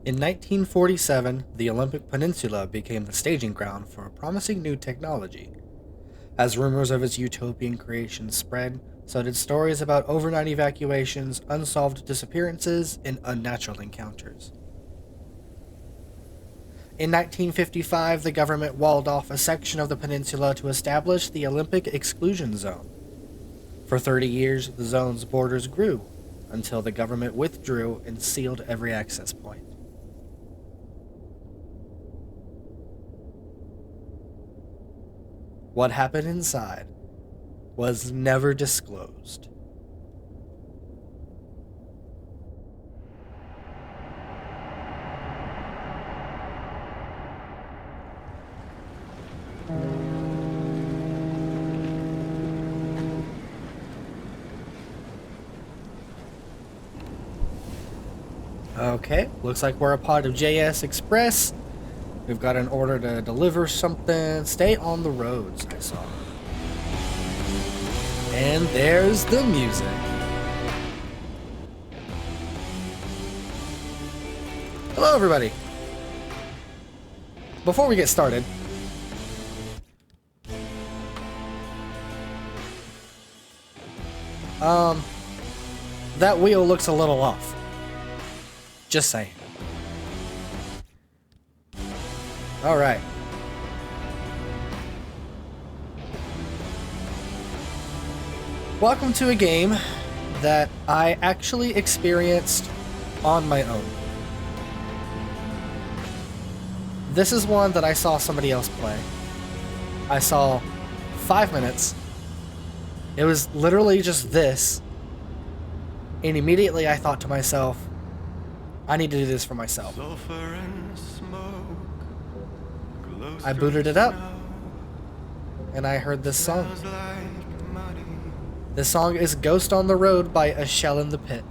In 1947, the Olympic Peninsula became the staging ground for a promising new technology. As rumors of its utopian creation spread, so did stories about overnight evacuations, unsolved disappearances, and unnatural encounters. In 1955, the government walled off a section of the peninsula to establish the Olympic Exclusion Zone. For 30 years, the zone's borders grew, until the government withdrew and sealed every access point. What happened inside was never disclosed. Okay, looks like we're a part of JS Express. We've got an order to deliver something. Stay on the roads, I saw. And there's the music. Hello, everybody. Before we get started, that wheel looks a little off. Just saying. Alright. Welcome to a game that I actually experienced on my own. This is one that I saw somebody else play. I saw 5 minutes. It was literally just this. And immediately I thought to myself, I need to do this for myself. I booted it up, and I heard this song. This song is Ghost on the Road by A Shell in the Pit.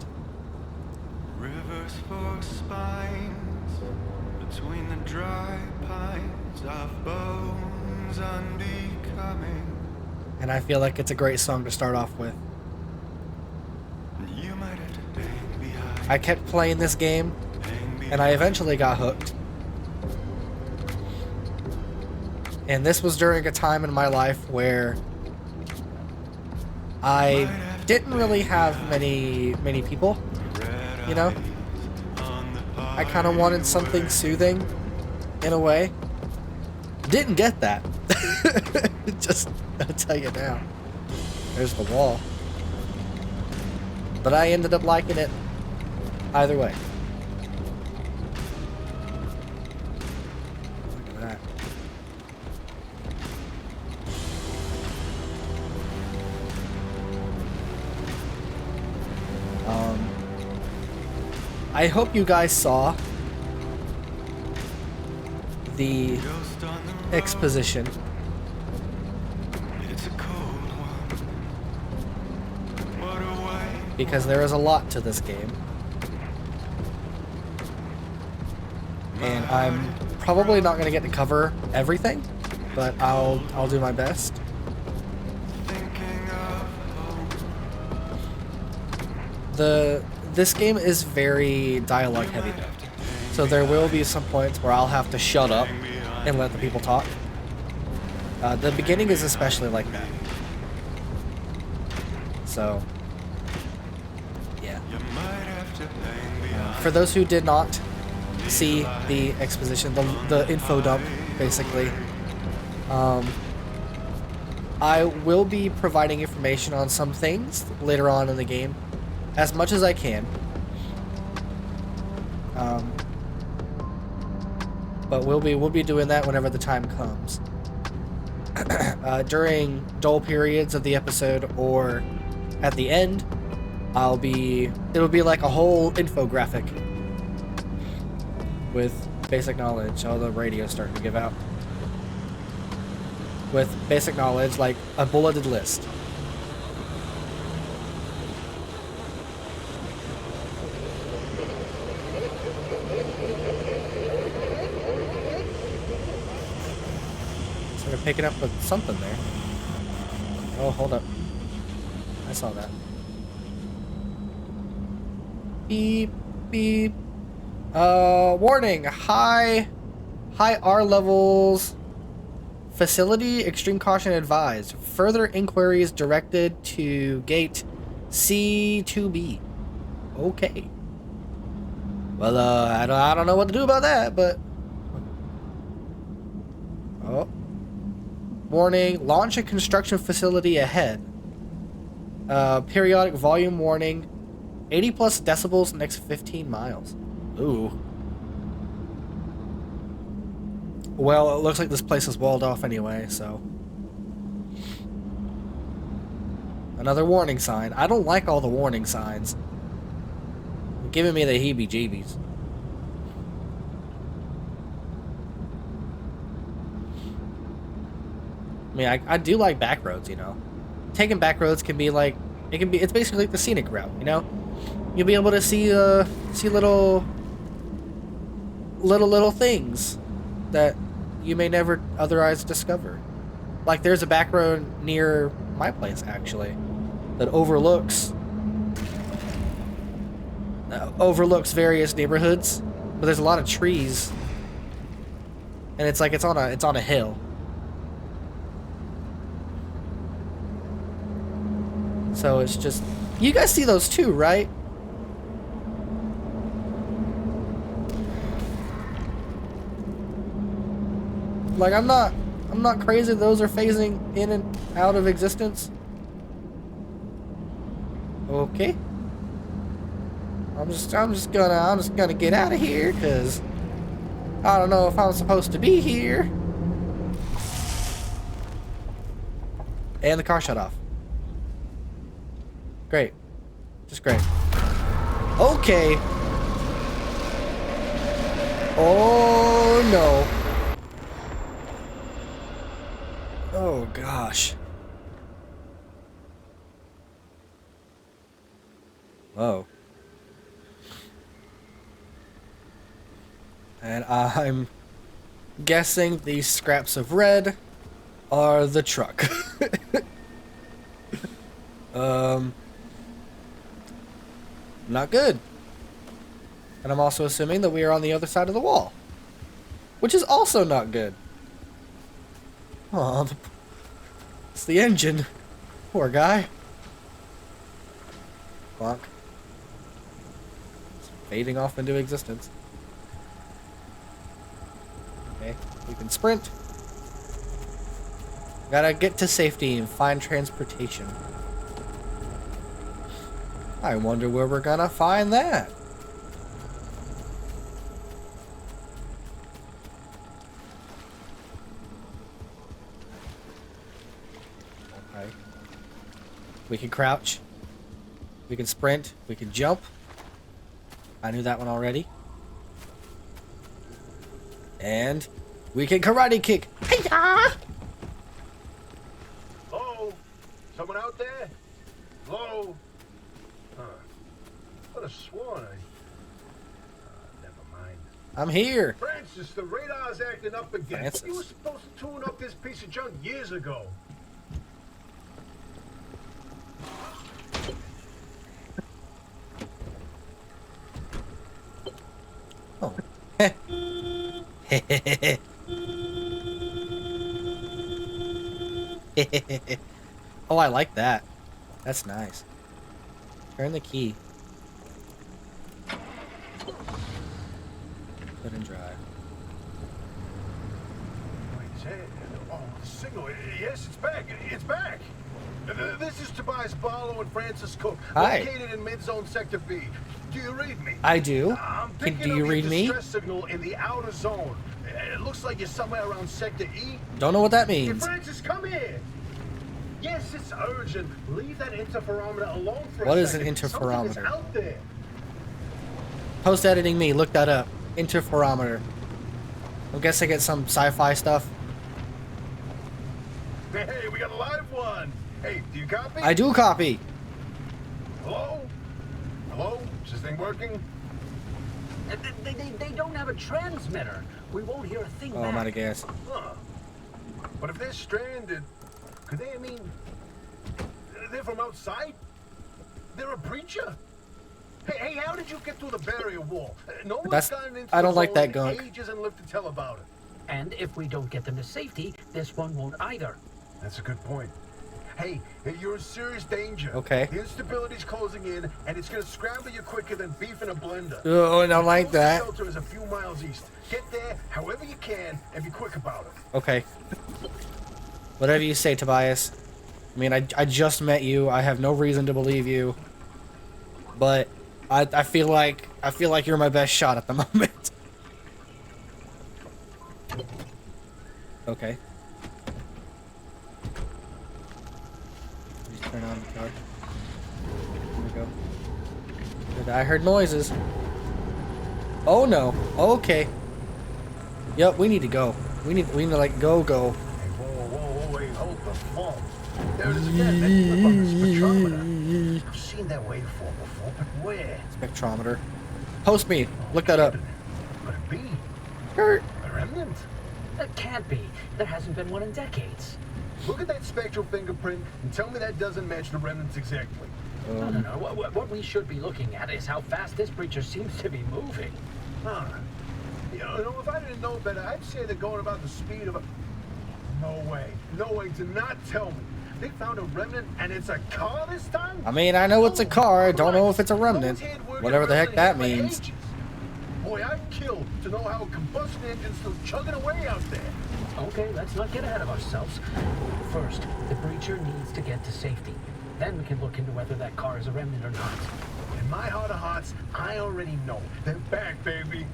Rivers for spines, between the dry pines of bones unbecoming. And I feel like it's a great song to start off with. You might have to hang behind. I kept playing this game, and I eventually got hooked. And this was during a time in my life where I didn't really have many people, you know? I kind of wanted something soothing, in a way. Didn't get that. Just, I'll tell you now. There's the wall. But I ended up liking it either way. Look at that. I hope you guys saw the exposition. It's a cold one. What a way. Because there is a lot to this game. And I'm probably not going to get to cover everything, but I'll do my best. Thinking of home. This game is very dialogue heavy though. So there will be some points where I'll have to shut up and let the people talk. The beginning is especially like that. So, yeah. You might have to hang behind. For those who did not see the exposition, the info dump, basically, I will be providing information on some things later on in the game, as much as I can. But we'll be doing that whenever the time comes. During dull periods of the episode or at the end, it'll be like a whole infographic with basic knowledge. Oh, the radio's starting to give out. With basic knowledge, like a bulleted list. Sort of picking up with something there. Oh, hold up. I saw that. Beep, beep. Warning. High R levels. Facility. Extreme caution advised. Further inquiries directed to gate C2B. Okay. Well, I don't know what to do about that, but... Oh. Warning. Launch a construction facility ahead. Periodic volume warning. 80 plus decibels next 15 miles. Ooh. Well, it looks like this place is walled off anyway, so... Another warning sign. I don't like all the warning signs. They're giving me the heebie-jeebies. I mean, I do like back roads, you know. Taking back roads can be like... It's basically like the scenic route, you know? You'll be able to see little things that you may never otherwise discover. Like there's a back road near my place actually that overlooks various neighborhoods, but there's a lot of trees, and it's like it's on a hill. So it's just, you guys see those too, right? Like I'm not crazy those are phasing in and out of existence. Okay. I'm just gonna get out of here because I don't know if I'm supposed to be here. And the car shut off. Great. Just great. Okay. Oh no. Oh gosh. Whoa. And I'm guessing these scraps of red are the truck. Not good. And I'm also assuming that we are on the other side of the wall, which is also not good. Oh, it's the engine. Poor guy. Bonk. It's fading off into existence. Okay, we can sprint. Gotta get to safety and find transportation. I wonder where we're gonna find that. Okay. We can crouch. We can sprint. We can jump. I knew that one already. And we can karate kick. Hi-ya! Hello? Someone out there? Hello? Could have sworn I... never mind. I'm here. Francis, the radar's acting up again. Francis. You were supposed to tune up this piece of junk years ago. Oh. Oh, I like that. That's nice. Turn the key. Put in drive. Wait, say it. Oh, the signal. Yes, it's back. It's back. This is Tobias Barlow and Francis Cook, Hi. located in mid-zone sector B. Do you read me? I do. I'm Do picking you up read your me? distress signal in the outer zone. It looks like you're somewhere around sector E. Don't know what that Hey, means. Francis, come here. Yes, it's urgent. Leave that interferometer alone for What a is an second. Something is interferometer? out there. Post editing me. Look that up. Interferometer. I'm guessing it's some sci-fi stuff. Hey, we got a live one. Hey, do you copy? I do copy. Hello? Hello? Is this thing working? They don't have a transmitter. We won't hear a thing Oh, back. I'm out of gas. Huh. But if they're stranded, could they, I mean, they're from outside? They're a preacher? Hey, how did you get through the barrier wall? No one's That's- gotten into I don't the like zone that in gunk. ages and lived to tell about it. And if we don't get them to safety, this one won't either. That's a good point. Hey, you're in serious danger. Okay. The instability's closing in, and it's gonna scramble you quicker than beef in a blender. Oh, I don't like The that. shelter is a few miles east. Get there however you can, and be quick about it. Okay. Whatever you say, Tobias. I mean, I just met you. I have no reason to believe you. But I feel like you're my best shot at the moment. Okay. Please turn on the car. Here we go. Good, I heard noises. Oh no. Okay. Yep, we need to go. We need to like go. Hey, whoa, wait, hold the phone. There it is again, that flip on the spectrometer. I've seen that waveform before, but where? Spectrometer. Post me. Look that up. Could it be? Kurt. A remnant? That can't be. There hasn't been one in decades. Look at that spectral fingerprint and tell me that doesn't match the remnants exactly. No. What we should be looking at is how fast this creature seems to be moving. Huh. You know, if I didn't know better, I'd say they're going about the speed of a... No way. No way. Do not tell me. They found a remnant and it's a car this time? I mean, I know it's a car. I don't know if it's a remnant. No one's had word Whatever the heck that remnant in means. ages. Boy, I'd kill to know how a combustion engine's still chugging away out there. Okay, let's not get ahead of ourselves. First, the breacher needs to get to safety. Then we can look into whether that car is a remnant or not. In my heart of hearts, I already know. They're back, baby.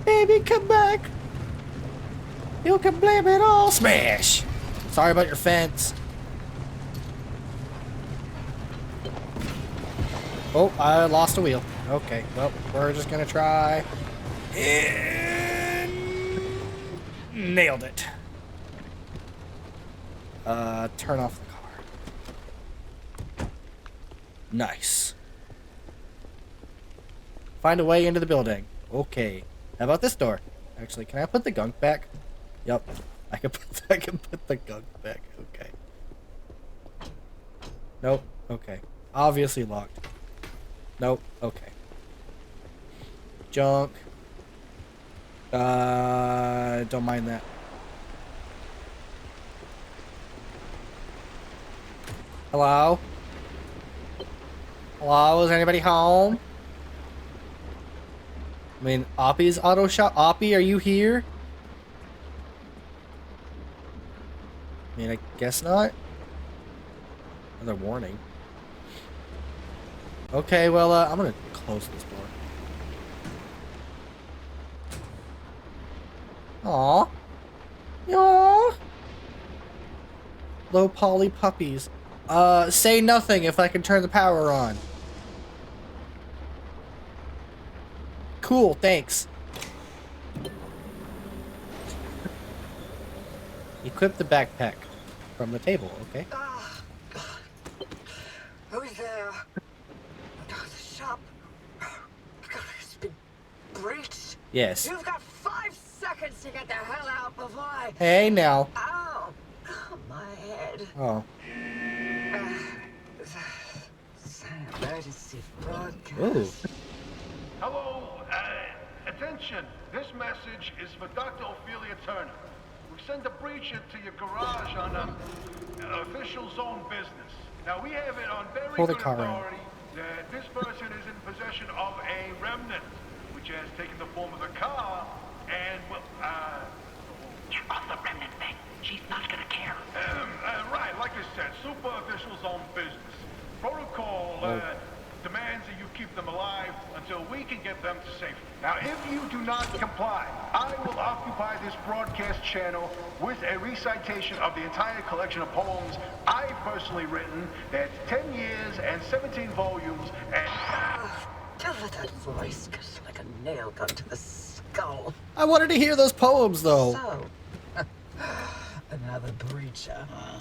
Baby, come back. You can blame it all. Smash. Sorry about your fence. Oh, I lost a wheel. Okay, well, we're just gonna try. And nailed it. Turn off the car. Nice. Find a way into the building. Okay. How about this door? Actually, can I put the gunk back? Yep. I can put the gunk back. Okay. Nope. Okay. Obviously locked. Nope. Okay. Junk. Don't mind that. Hello? Hello? Is anybody home? I mean, Oppie's auto shop. Oppie, are you here? I mean, I guess not. Another warning. Okay, well, I'm gonna close this door. Aww. Aww. Low poly puppies. Say nothing if I can turn the power on. Cool, thanks. Equip the backpack from the table, okay? Who's there? The shop. It's been breached. Yes. You've got 5 seconds to get the hell out before I... Hey, now. Ow! My head. Oh. Emergency broadcast. Ooh. Hello, attention. This message is for Dr. Ophelia Turner. We send a breacher to your garage on official zone business. Now, we have it on very Pull the good car in. authority that this person is in possession of a remnant, which has taken the form of a car, and, well, You're off the remnant thing. She's not gonna care. right, like I said, super official zone business. Protocol demands that you keep them alive until we can get them to safety. Now, if you do not comply, I will occupy this broadcast channel with a recitation of the entire collection of poems I've personally written. That's 10 years and 17 volumes, and... That voice goes like a nail gun to the skull. I wanted to hear those poems, though. So, another breacher, huh?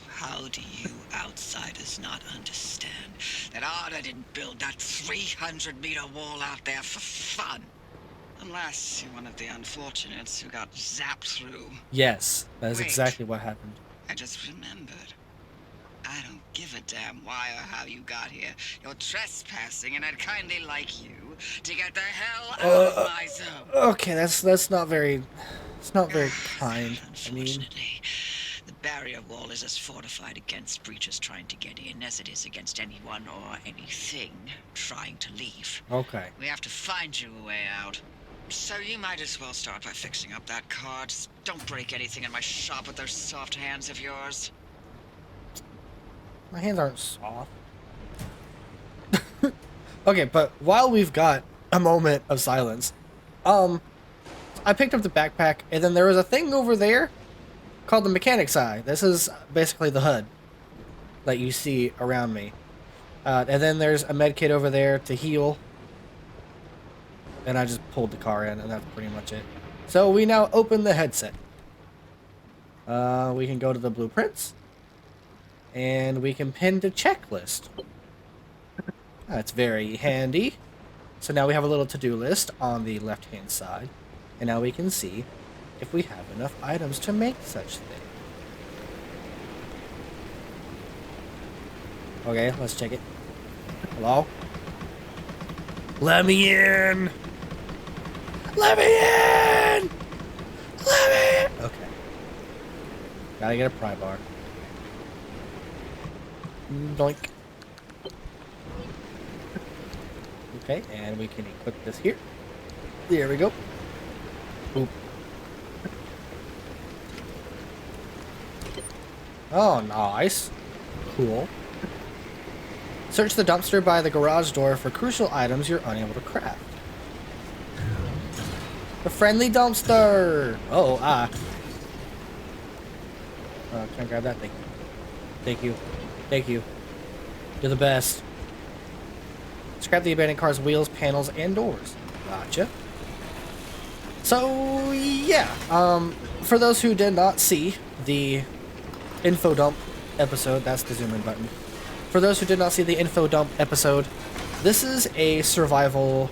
How do you outsiders not understand that Arda didn't build that 300-meter wall out there for fun? Unless you're one of the unfortunates who got zapped through. Yes, that is Wait. exactly what happened. I just remembered. I don't give a damn why or how you got here. You're trespassing, and I'd kindly like you to get the hell out of my zone. Okay, that's not very... It's not very kind. I mean... Unfortunately, the barrier wall is as fortified against breaches trying to get in as it is against anyone or anything trying to leave. Okay. We have to find you a way out. So you might as well start by fixing up that car. Just don't break anything in my shop with those soft hands of yours. My hands aren't soft. Okay, but while we've got a moment of silence, I picked up the backpack, and then there was a thing over there called the mechanic's eye. This is basically the HUD that you see around me. And then there's a med kit over there to heal. And I just pulled the car in, and that's pretty much it. So we now open the headset. We can go to the blueprints. And we can pin the checklist. That's very handy. So now we have a little to-do list on the left-hand side. And now we can see if we have enough items to make such thing. Okay, let's check it. Hello? Let me in! Let me in! Let me in! Okay. Gotta get a pry bar. Doink. Okay, and we can equip this here. There we go. Oop. Oh, nice. Cool. Search the dumpster by the garage door for crucial items you're unable to craft. The friendly dumpster! Oh, ah. Can I grab that? Thank you. Thank you. Thank you. You're the best. Scrap the abandoned car's wheels, panels, and doors. Gotcha. So, yeah. For those who did not see the info dump episode, that's the zoom in button. For those who did not see the info dump episode, this is a survival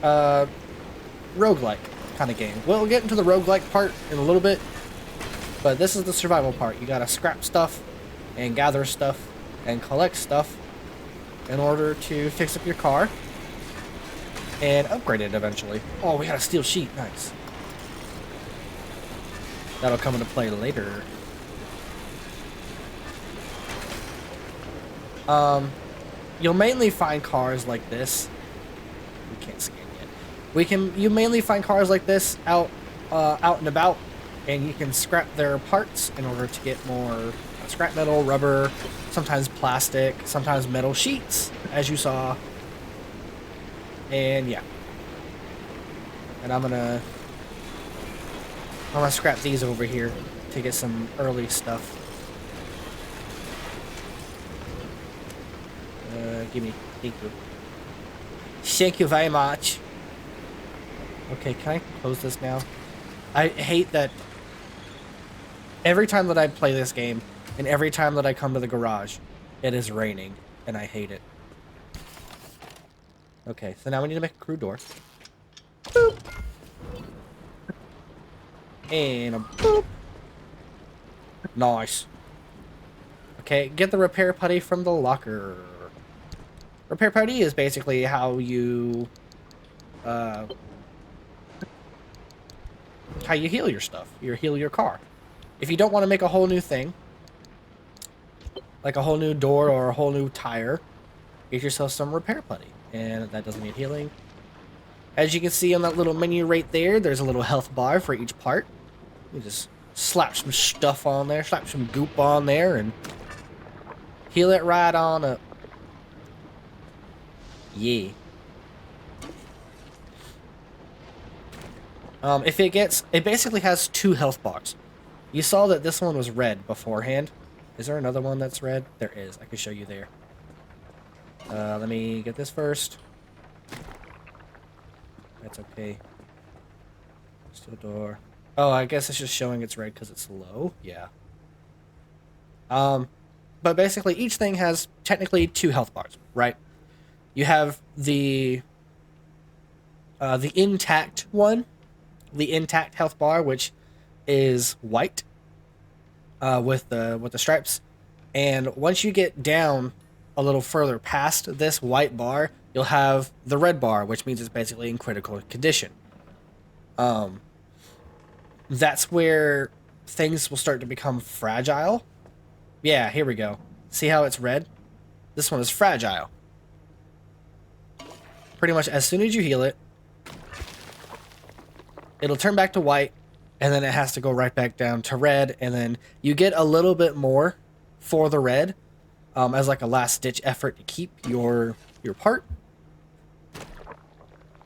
roguelike kind of game. We'll get into the roguelike part in a little bit, but this is the survival part. You gotta scrap stuff and gather stuff and collect stuff in order to fix up your car and upgrade it eventually. Oh, we got a steel sheet. Nice. That'll come into play later. You'll mainly find cars like this. We can't scan yet. You mainly find cars like this out and about, and you can scrap their parts in order to get more scrap metal, rubber, sometimes plastic, sometimes metal sheets, as you saw. And yeah. And I'm gonna scrap these over here to get some early stuff. Give me. Thank you. Thank you very much. Okay, can I close this now? I hate that every time that I play this game and every time that I come to the garage, it is raining, and I hate it. Okay, so now we need to make a crew door. Boop. And a boop. Nice. Okay, get the repair putty from the locker. Repair putty is basically how you heal your stuff. You heal your car. If you don't want to make a whole new thing, like a whole new door or a whole new tire, get yourself some repair putty. And that doesn't need healing. As you can see on that little menu right there, there's a little health bar for each part. You just slap some stuff on there, slap some goop on there, and heal it right on up. Yeah. It basically has 2 health bars. You saw that this one was red beforehand. Is there another one that's red? There is. I can show you there. Let me get this first. That's okay. Steel door. Oh, I guess it's just showing it's red because it's low. Yeah. But basically each thing has technically 2 health bars, right? You have the intact one, the intact health bar, which is white with the stripes, And once you get down a little further past this white bar, you'll have the red bar, which means it's basically in critical condition. That's where things will start to become fragile. Yeah, here we go. See how it's red? This one is fragile. Pretty much as soon as you heal it, it'll turn back to white, and then it has to go right back down to red, and then you get a little bit more for the red as like a last ditch effort to keep your part.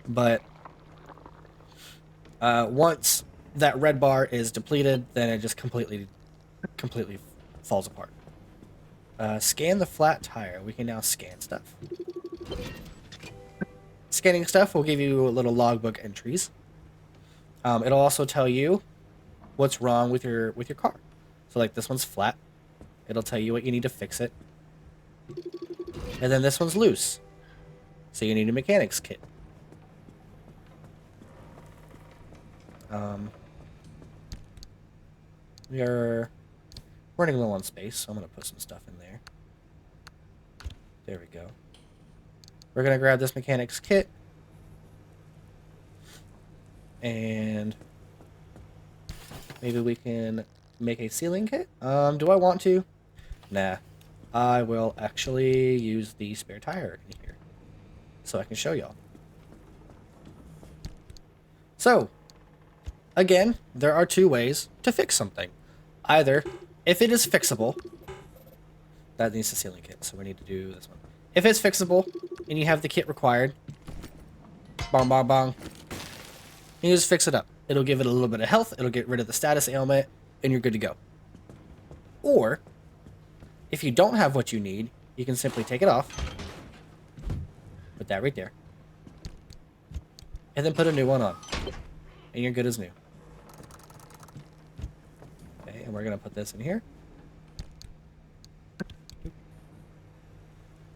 But once that red bar is depleted, then it just completely falls apart. Scan the flat tire. We can now scan stuff. Scanning stuff will give you little logbook entries. It'll also tell you what's wrong with your car. So like this one's flat. It'll tell you what you need to fix it. And then this one's loose. So you need a mechanic's kit. We are running low on space, so I'm going to put some stuff in there. There we go. We're going to grab this mechanic's kit. And maybe we can make a sealing kit. Do I want to? Nah. I will actually use the spare tire in here so I can show y'all. So, again, there are two ways to fix something. Either, if it is fixable, that needs a sealing kit, so we need to do this one. If it's fixable, and you have the kit required, bong bong bong, you just fix it up. It'll give it a little bit of health, it'll get rid of the status ailment, and you're good to go. Or, if you don't have what you need, you can simply take it off, put that right there, and then put a new one on, and you're good as new. Okay, and we're going to put this in here.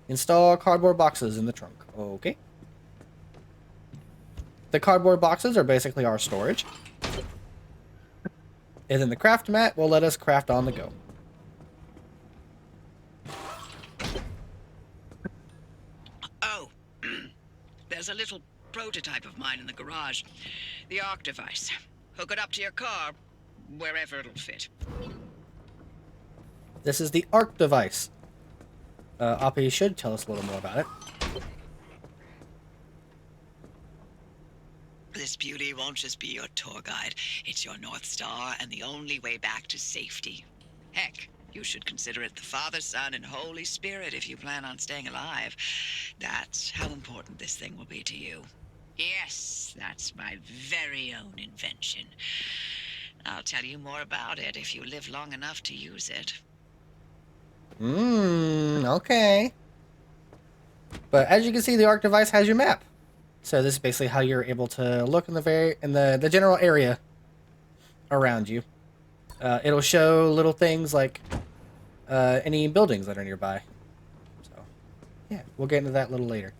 Install cardboard boxes in the trunk. Okay. The cardboard boxes are basically our storage. And then the craft mat will let us craft on the go. Oh, there's a little prototype of mine in the garage. The ARC device. Hook it up to your car, wherever it'll fit. This is the ARC device. Oppie should tell us a little more about it. This beauty won't just be your tour guide. It's your North Star and the only way back to safety. Heck, you should consider it the Father, Son, and Holy Spirit if you plan on staying alive. That's how important this thing will be to you. Yes, that's my very own invention. I'll tell you more about it if you live long enough to use it. Okay. But as you can see, the ARC device has your map. So this is basically how you're able to look in the general area around you. It'll show little things like any buildings that are nearby. So yeah, we'll get into that a little later.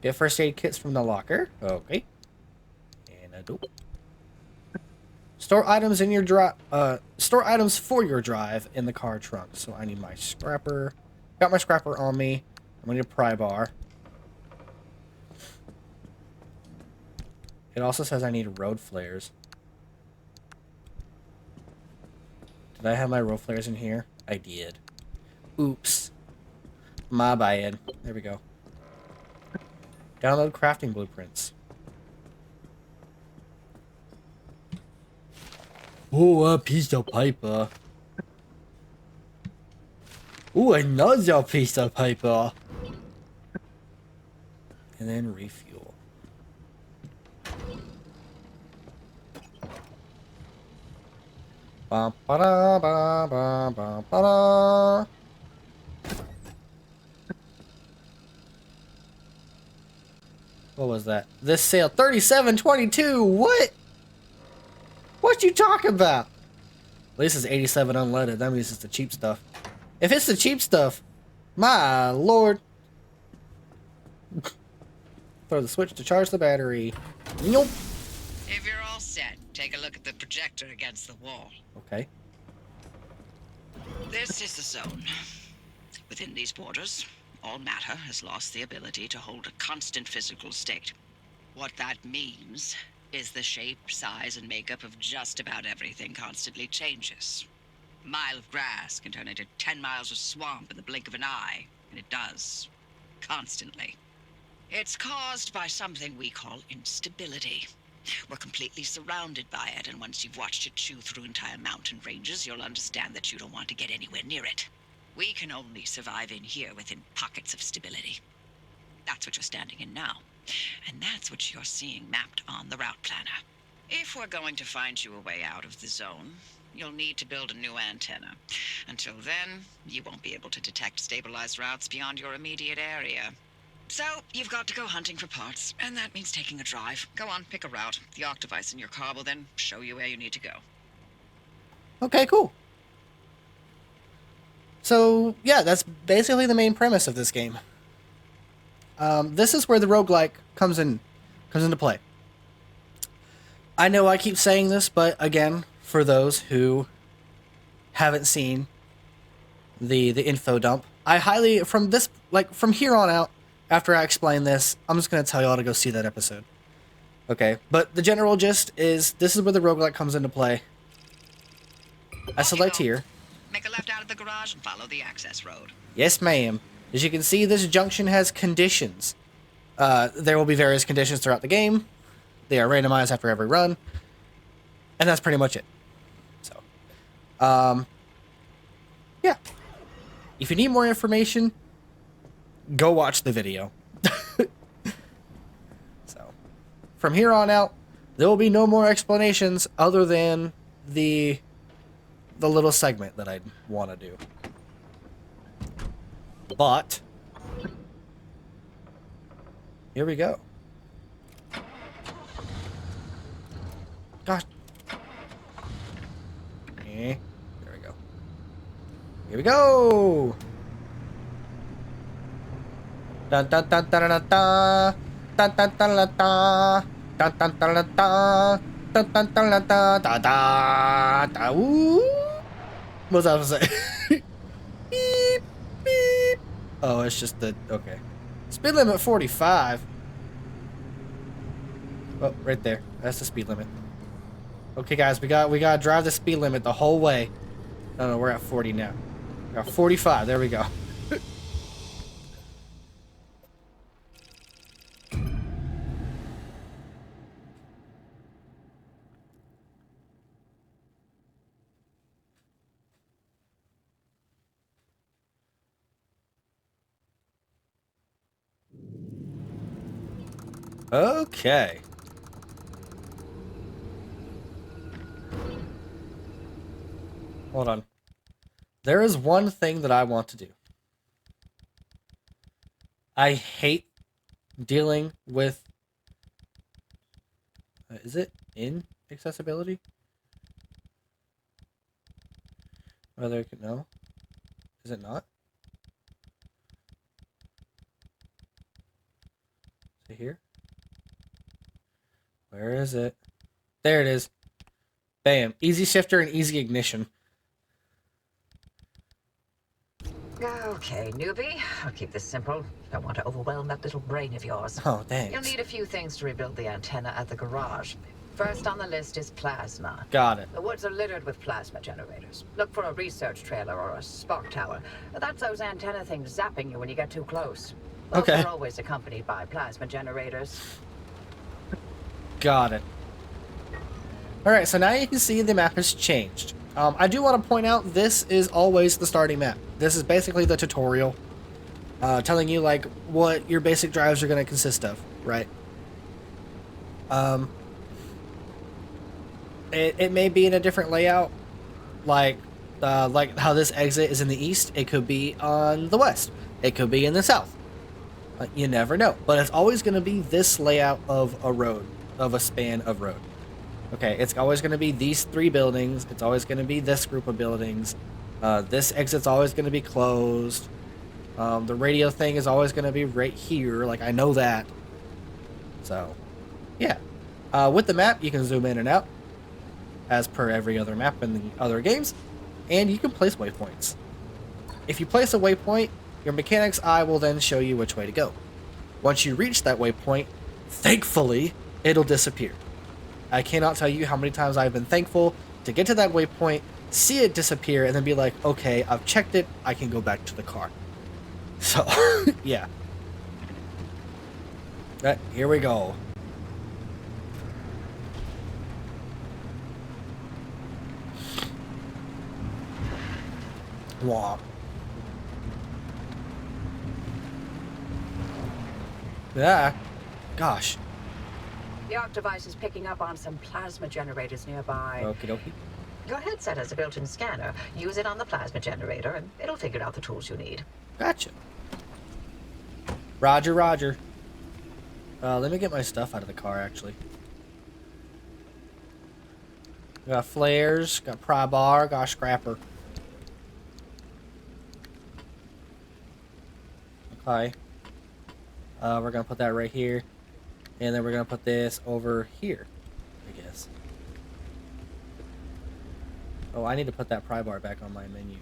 Get first aid kits from the locker. Okay. And a dope. Store items in your store items for your drive in the car trunk. So I need my scrapper. Got my scrapper on me. I'm gonna need a pry bar. It also says I need road flares. Did I have my road flares in here? I did. Oops. My bad. There we go. Download crafting blueprints. Oh, a piece of paper. Oh, another piece of paper. And then refuel. Ba ba da ba ba ba ba da. What was that? This sale $37.22. What? What you talking about? At least it's 87 unleaded. That means it's the cheap stuff. If it's the cheap stuff, my lord. Throw the switch to charge the battery. Nope. If you're all set, take a look at the projector against the wall. Okay. This is the zone. Within these borders, all matter has lost the ability to hold a constant physical state. What that means is the shape, size, and makeup of just about everything constantly changes. A mile of grass can turn into 10 miles of swamp in the blink of an eye, and it does. Constantly. It's caused by something we call instability. We're completely surrounded by it, and once you've watched it chew through entire mountain ranges, you'll understand that you don't want to get anywhere near it. We can only survive in here within pockets of stability. That's what you're standing in now. And that's what you're seeing mapped on the route planner. If we're going to find you a way out of the zone, you'll need to build a new antenna. Until then, you won't be able to detect stabilized routes beyond your immediate area. So, you've got to go hunting for parts, and that means taking a drive. Go on, pick a route. The arc device in your car will then show you where you need to go. Okay, cool. So, yeah, that's basically the main premise of this game. This is where the roguelike comes into play. I know I keep saying this, but again, for those who haven't seen the info dump, I highly, from here on out, after I explain this, I'm just going to tell you all to go see that episode. Okay, but the general gist is, this is where the roguelike comes into play. I select here. Make a left out of the garage and follow the access road. Yes, ma'am. As you can see, this junction has conditions. There will be various conditions throughout the game. They are randomized after every run. And that's pretty much it. So, yeah. If you need more information, go watch the video. So, from here on out, there will be no more explanations other than the little segment that I want to do. But here we go. Gosh. There we go. Here we go. Dun dun dun dun dun dun dun dun dun dun dun dun dun dun dun dun dun dun da da. Woo. What was I supposed to say? Beep beep. Oh, it's just the okay. Speed limit 45. Oh, right there. That's the speed limit. Okay, guys, we gotta drive the speed limit the whole way. No, we're at 40 now. We're at 45. There we go. Okay. Hold on. There is one thing that I want to do. I hate dealing with... is it in accessibility? Whether it can... No? Is it not? Is it here? Where is it? There it is. Bam. Easy shifter and easy ignition. Okay, newbie. I'll keep this simple. Don't want to overwhelm that little brain of yours. Oh, thanks. You'll need a few things to rebuild the antenna at the garage. First on the list is plasma. Got it. The woods are littered with plasma generators. Look for a research trailer or a spark tower. That's those antenna things zapping you when you get too close. Those Okay. are always accompanied by plasma generators. Got it. Alright, so now you can see the map has changed. I do want to point out this is always the starting map. This is basically the tutorial. Telling you, like, what your basic drives are going to consist of, right? It may be in a different layout. Like how this exit is in the east, it could be on the west. It could be in the south. You never know. But it's always going to be this layout of a road. Of a span of road. Okay, it's always going to be these three buildings. It's always going to be this group of buildings. This exit's always going to be closed. The radio thing is always going to be right here. Like, I know that. So, yeah. With the map, you can zoom in and out. As per every other map in the other games. And you can place waypoints. If you place a waypoint, your mechanic's eye will then show you which way to go. Once you reach that waypoint, thankfully, it'll disappear. I cannot tell you how many times I've been thankful to get to that waypoint, see it disappear, and then be like, okay, I've checked it, I can go back to the car. So, yeah. Here we go. Wow. Yeah. Gosh. The ARC device is picking up on some plasma generators nearby. Okie dokie. Your headset has a built-in scanner. Use it on the plasma generator, and it'll figure out the tools you need. Gotcha. Roger, roger. Let me get my stuff out of the car, actually. Got flares, got pry bar, got scrapper. Okay. We're gonna put that right here. And then we're gonna put this over here, I guess. Oh, I need to put that pry bar back on my menu.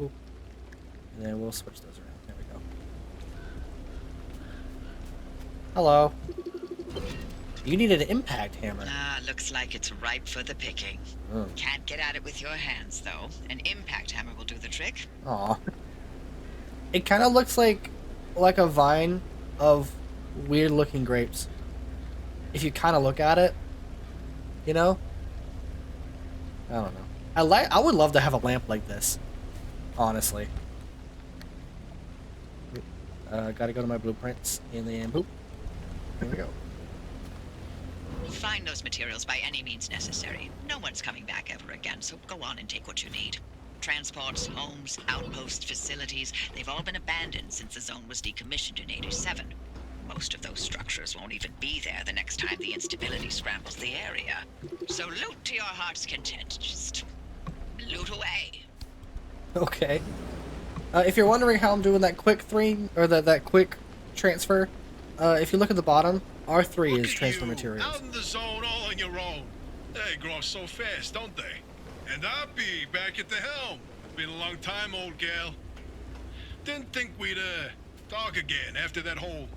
Oop. And then we'll switch those around. There we go. Hello. You needed an impact hammer. Ah, looks like it's ripe for the picking. Can't get at it with your hands, though. An impact hammer will do the trick. Aw. It kind of looks like a vine of weird-looking grapes. If you kind of look at it, you know? I don't know. I would love to have a lamp like this, honestly. Gotta go to my blueprints, and then boop. Here we go. Find those materials by any means necessary. No one's coming back ever again, so go on and take what you need. Transports, homes, outpost facilities, they've all been abandoned since the zone was decommissioned in '87. Most of those structures won't even be there the next time the instability scrambles the area. So loot to your heart's content. Just loot away. Okay. If you're wondering how I'm doing that quick that quick transfer, if you look at the bottom, R3 is transfer materials. Out in the zone all on your own. They grow so fast, don't they? And I'll be back at the helm. Been a long time, old gal. Didn't think we'd talk again after that whole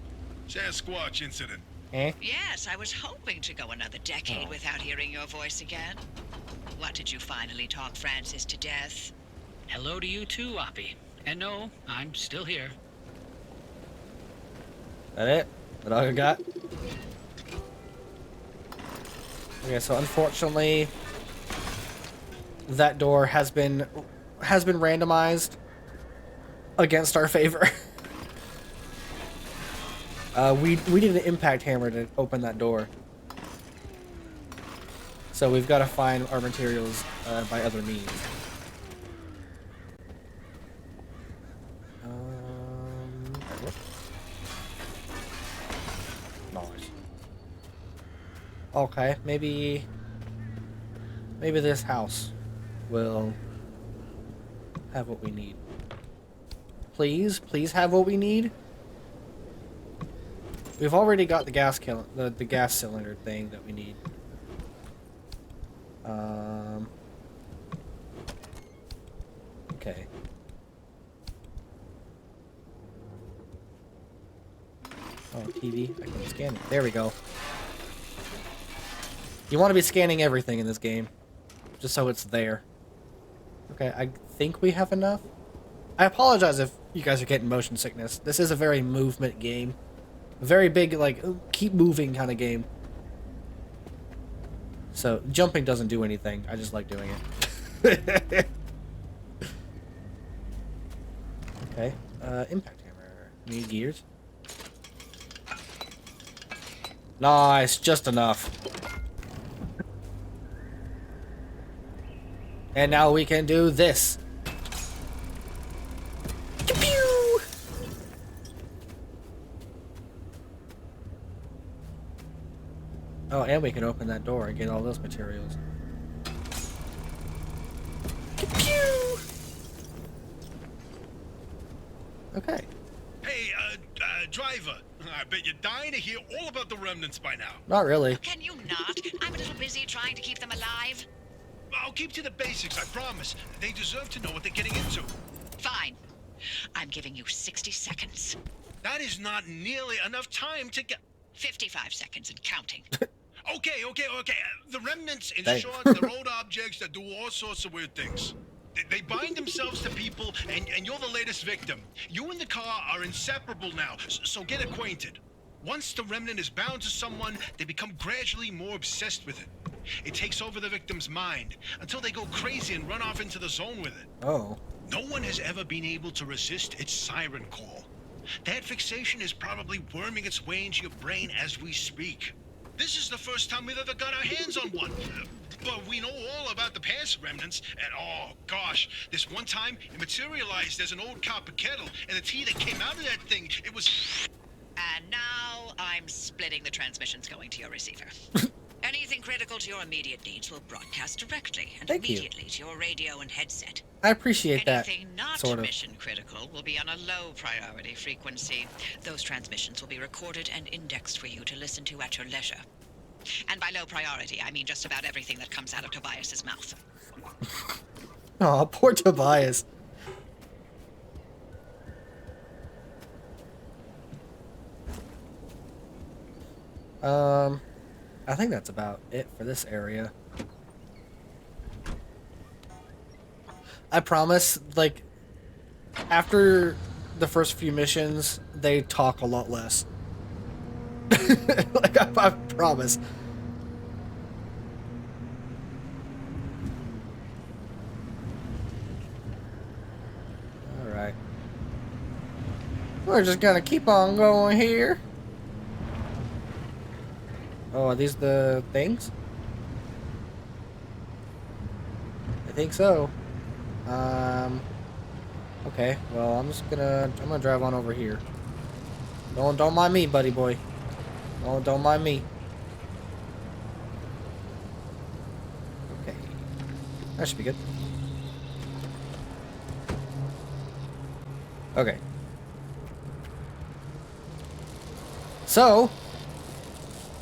Sasquatch incident. Eh? Yes, I was hoping to go another decade without hearing your voice again. What, did you finally talk Francis to death? Hello to you too, Oppie. And no, I'm still here. That it? That all you got? Okay, so unfortunately, that door has been randomized against our favor. We need an impact hammer to open that door. So we've got to find our materials by other means. Nice. Okay, maybe this house will have what we need. Please have what we need. We've already got the the gas cylinder thing that we need. Okay. Oh, TV. I can scan it. There we go. You want to be scanning everything in this game, just so it's there. Okay, I think we have enough. I apologize if you guys are getting motion sickness. This is a very movement game. A very big, like, keep moving kind of game. So, jumping doesn't do anything. I just like doing it. Okay. Impact hammer. Need gears? Nice. Just enough. And now we can do this. Pew! Oh, and we can open that door and get all those materials. Pew! Okay. Hey, driver. I bet you're dying to hear all about the remnants by now. Not really. Can you not? I'm a little busy trying to keep them alive. I'll keep to the basics, I promise. They deserve to know what they're getting into. Fine. I'm giving you 60 seconds. That is not nearly enough time to get... 55 seconds and counting. Okay. The remnants, in Dang. short, they're old objects that do all sorts of weird things. They bind themselves to people, and you're the latest victim. You and the car are inseparable now, so get acquainted. Once the remnant is bound to someone, they become gradually more obsessed with it. It takes over the victim's mind, until they go crazy and run off into the zone with it. Oh. No one has ever been able to resist its siren call. That fixation is probably worming its way into your brain as we speak. This is the first time we've ever got our hands on one. But we know all about the past remnants, and oh gosh, this one time it materialized as an old copper kettle, and the tea that came out of that thing, it was... And now I'm splitting the transmissions going to your receiver. Anything critical to your immediate needs will broadcast directly and Thank you. immediately to your radio and headset. I appreciate that, Anything not sort of. mission critical will be on a low priority frequency. Those transmissions will be recorded and indexed for you to listen to at your leisure. And by low priority, I mean just about everything that comes out of Tobias's mouth. Oh, poor Tobias. I think that's about it for this area. I promise, like, after the first few missions, they talk a lot less. Like, I promise. Alright. We're just gonna keep on going here. Oh, are these the things? I think so. Okay, well, I'm gonna drive on over here. Don't mind me, buddy boy. Don't mind me. Okay. That should be good. Okay. So,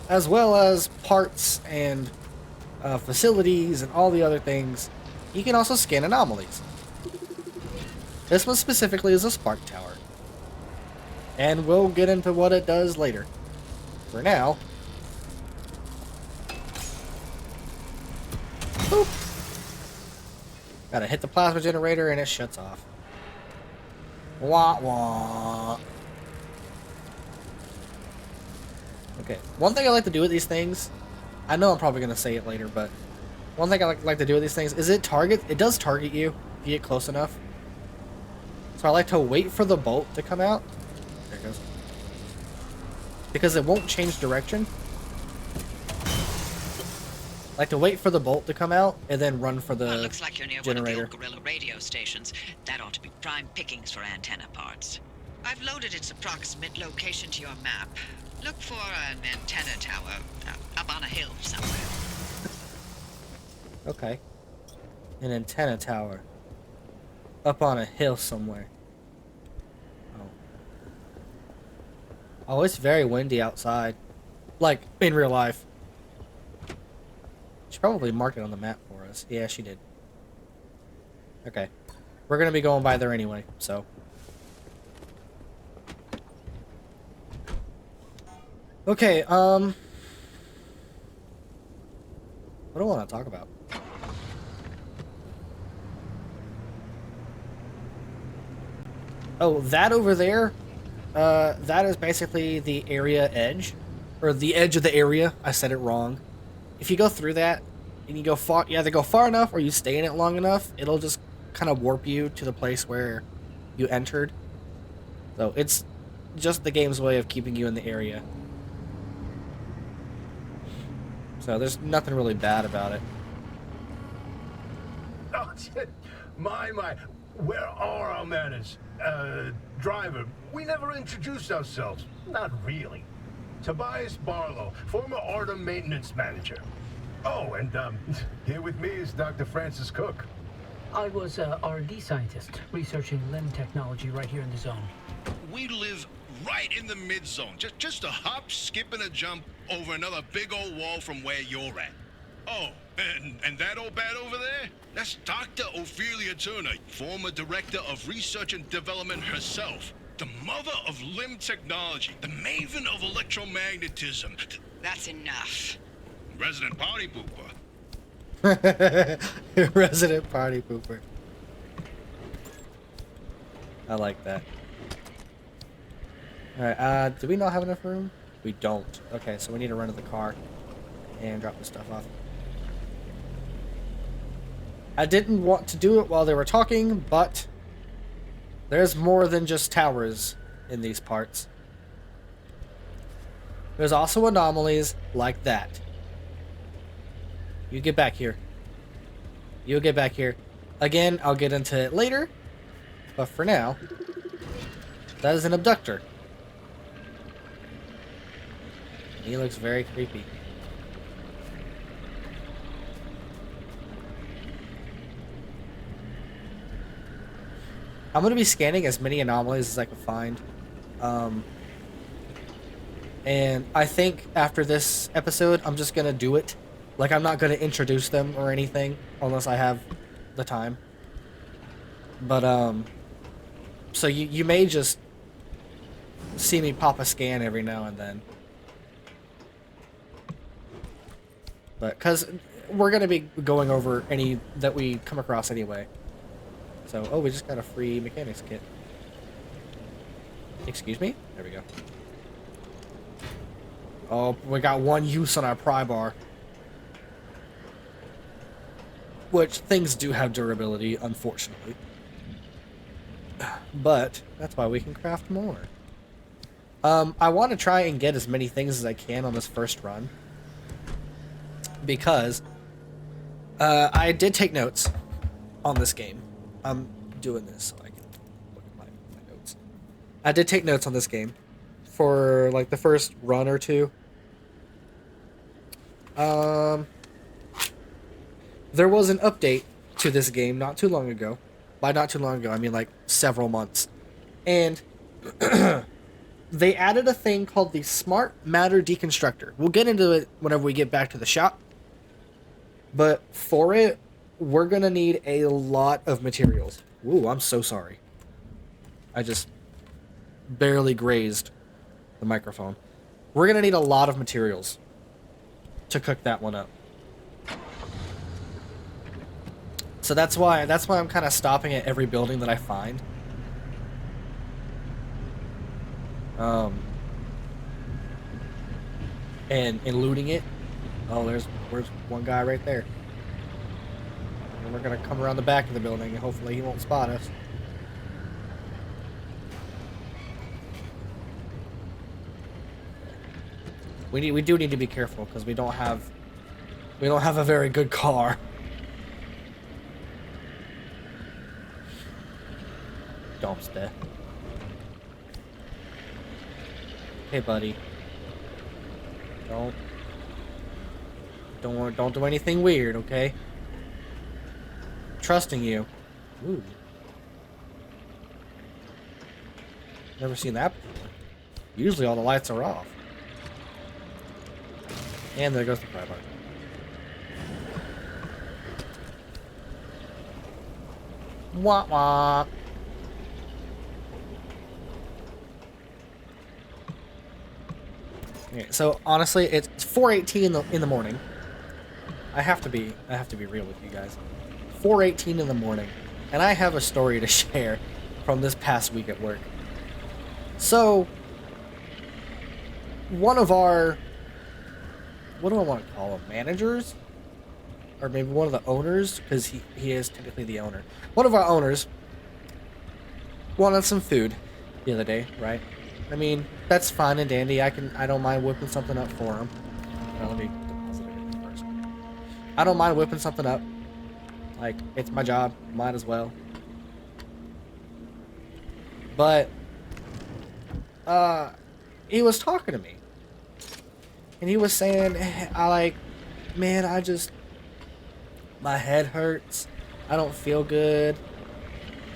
as well as parts and facilities and all the other things, you can also scan anomalies. This one specifically is a spark tower. And we'll get into what it does later. For now... Boop. Gotta hit the plasma generator and it shuts off. Wah wah. Okay, one thing I like to do with these things, I know I'm probably going to say it later, but one thing I like to do with these things is it does target you if you get close enough. So I like to wait for the bolt to come out. There it goes. Because it won't change direction. I like to wait for the bolt to come out and then run for the Well, looks like you're near generator. one of the old Gorilla radio stations. That ought to be prime pickings for antenna parts. I've loaded its approximate location to your map. Look for an antenna tower up on a hill somewhere. Okay. An antenna tower. Up on a hill somewhere. Oh. Oh, it's very windy outside. Like, in real life. She probably marked it on the map for us. Yeah, she did. Okay. We're gonna be going by there anyway, so... Okay, what do I want to talk about? Oh, that over there, that is basically the area edge, or the edge of the area. I said it wrong. If you go through that, and you go far, you either go far enough or you stay in it long enough, it'll just kind of warp you to the place where you entered. So it's just the game's way of keeping you in the area. So there's nothing really bad about it. Oh, my. Where are our manners? Driver, we never introduced ourselves. Not really. Tobias Barlow, former Artem maintenance manager. Oh, and here with me is Dr. Francis Cook. I was a R&D scientist researching limb technology right here in the zone. We live right in the mid-zone. Just a hop, skip, and a jump over another big old wall from where you're at. Oh, And that old bat over there? That's Dr. Ophelia Turner, former director of research and development herself. The mother of limb technology, the maven of electromagnetism. That's enough. Resident party pooper. Resident party pooper. I like that. Alright, do we not have enough room? We don't. Okay, so we need to run to the car and drop this stuff off. I didn't want to do it while they were talking, but there's more than just towers in these parts. There's also anomalies like that. You get back here. You get back here. Again, I'll get into it later, but for now, that is an abductor. He looks very creepy. I'm going to be scanning as many anomalies as I can find. And I think after this episode, I'm just going to do it. Like, I'm not going to introduce them or anything unless I have the time. But, so you may just see me pop a scan every now and then. But, because we're going to be going over any that we come across anyway. So, oh, we just got a free mechanics kit. Excuse me? There we go. Oh, we got one use on our pry bar. Which, things do have durability, unfortunately. But, that's why we can craft more. I want to try and get as many things as I can on this first run. Because, I did take notes on this game. I'm doing this so I can look at my notes. I did take notes on this game for like the first run or two. There was an update to this game not too long ago. By not too long ago, I mean like several months. And they added a thing called the Smart Matter Deconstructor. We'll get into it whenever we get back to the shop. But for it, we're going to need a lot of materials. Ooh, I'm so sorry. I just barely grazed the microphone. We're going to need a lot of materials to cook that one up. So that's why I'm kind of stopping at every building that I find. And looting it. Oh, there's one guy right there. And we're gonna come around the back of the building and hopefully he won't spot us. We do need to be careful because we don't have a very good car. Dumpster. Hey, buddy. Don't do anything weird, okay? Trusting you. Ooh. Never seen that before. Usually all the lights are off. And there goes the pry bar. Wah wah. Okay, so honestly, it's 4:18 in the morning. I have to be real with you guys. 4:18 in the morning, and I have a story to share from this past week at work. So, one of our, what do I want to call him, managers? Or maybe one of the owners, because he is technically the owner. One of our owners wanted some food the other day, right? I mean, that's fine and dandy. I don't mind whipping something up for him. Let me deposit it first. I don't mind whipping something up. Like, it's my job. Might as well. But, he was talking to me. And he was saying, man, my head hurts. I don't feel good.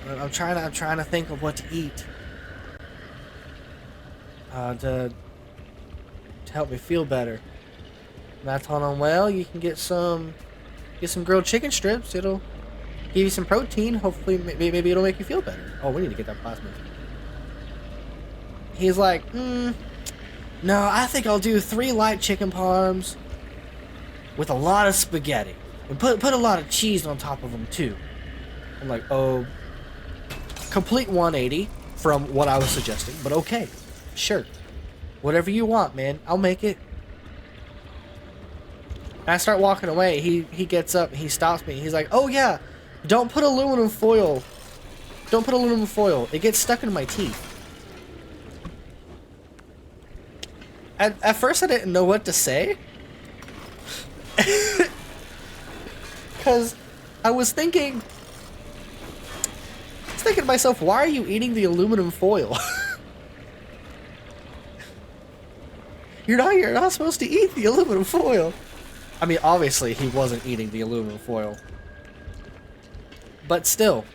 I'm trying to think of what to eat. To help me feel better. And I told him, well, you can get some Get some grilled chicken strips. It'll give you some protein. Hopefully, maybe it'll make you feel better. Oh, we need to get that plasma. He's like, no, I think I'll do 3 light chicken parms with a lot of spaghetti. And put a lot of cheese on top of them, too. I'm like, oh, complete 180 from what I was suggesting. But okay, sure. Whatever you want, man. I'll make it. And I start walking away. He gets up. He stops me. He's like, oh, yeah. Don't put aluminum foil. Don't put aluminum foil. It gets stuck in my teeth. At first, I didn't know what to say. Because I was thinking to myself, why are you eating the aluminum foil? You're not supposed to eat the aluminum foil. I mean, obviously, he wasn't eating the aluminum foil. But still,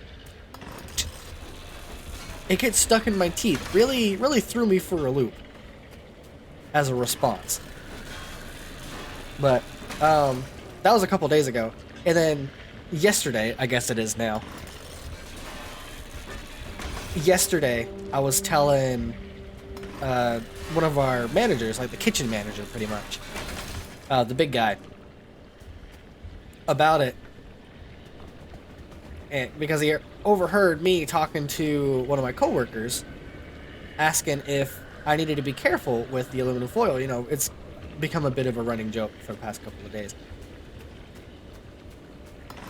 it gets stuck in my teeth. Really threw me for a loop as a response. But that was a couple days ago. And then yesterday, I guess it is now. Yesterday, I was telling one of our managers, like the kitchen manager pretty much, the big guy, about it. And because he overheard me talking to one of my coworkers, asking if I needed to be careful with the aluminum foil. You know, it's become a bit of a running joke for the past couple of days.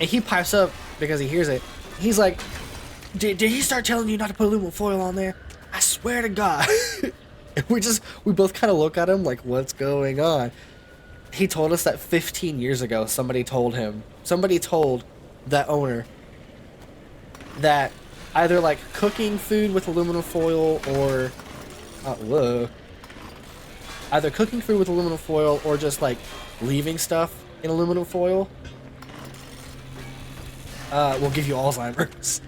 And he pipes up because he hears it. He's like, did he start telling you not to put aluminum foil on there? I swear to God. And we both kind of look at him like, what's going on? He told us that 15 years ago, somebody told that owner that either like cooking food with aluminum foil or either cooking food with aluminum foil or just like leaving stuff in aluminum foil will give you Alzheimer's.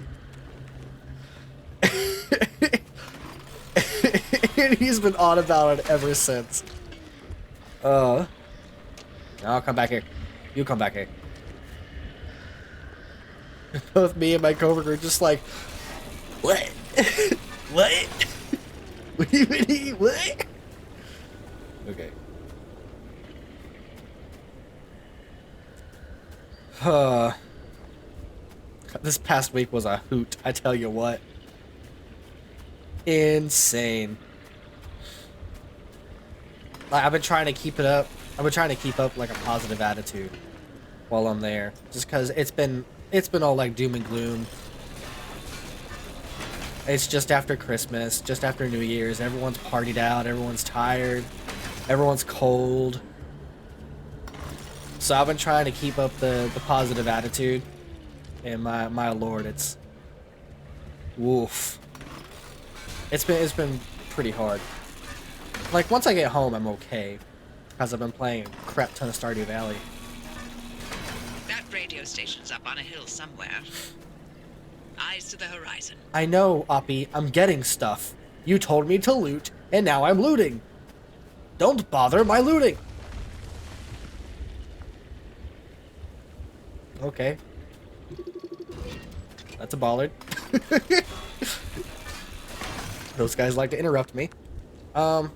And he's been on about it ever since. I'll come back here. You come back here. Both me and my coworker are just like, what? What? What do you mean? What? Okay. This past week was a hoot, I tell you what. Insane. Like, I've been trying to keep it up. I've been trying to keep up like a positive attitude while I'm there, just because it's been all like doom and gloom. It's just after Christmas, just after New Year's. Everyone's partied out. Everyone's tired. Everyone's cold. So I've been trying to keep up the positive attitude. And my lord, it's woof. It's been pretty hard. Like, once I get home, I'm okay. Because I've been playing a crap ton of Stardew Valley. That radio station's up on a hill somewhere. Eyes to the horizon. I know, Oppie. I'm getting stuff. You told me to loot, and now I'm looting. Don't bother my looting. Okay. That's a bollard. Those guys like to interrupt me. What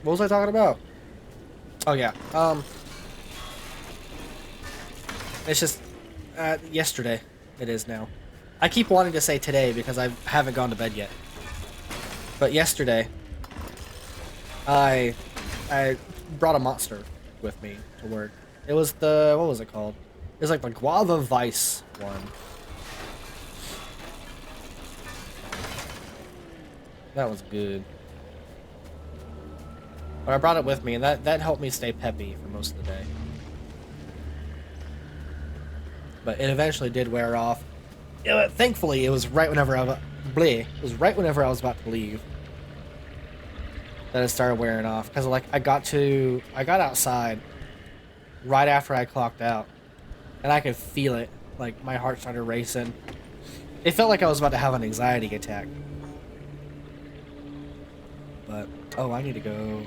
was I talking about? Oh, yeah. It's just, yesterday. It is now. I keep wanting to say today because I haven't gone to bed yet. But yesterday, I brought a monster with me to work. It was the, what was it called? It was like the Guava Vice one. That was good. But I brought it with me, and that helped me stay peppy for most of the day. But it eventually did wear off. Thankfully, it was right whenever I was about to leave that it started wearing off. Because like I got outside right after I clocked out, and I could feel it. Like my heart started racing. It felt like I was about to have an anxiety attack. But I need to go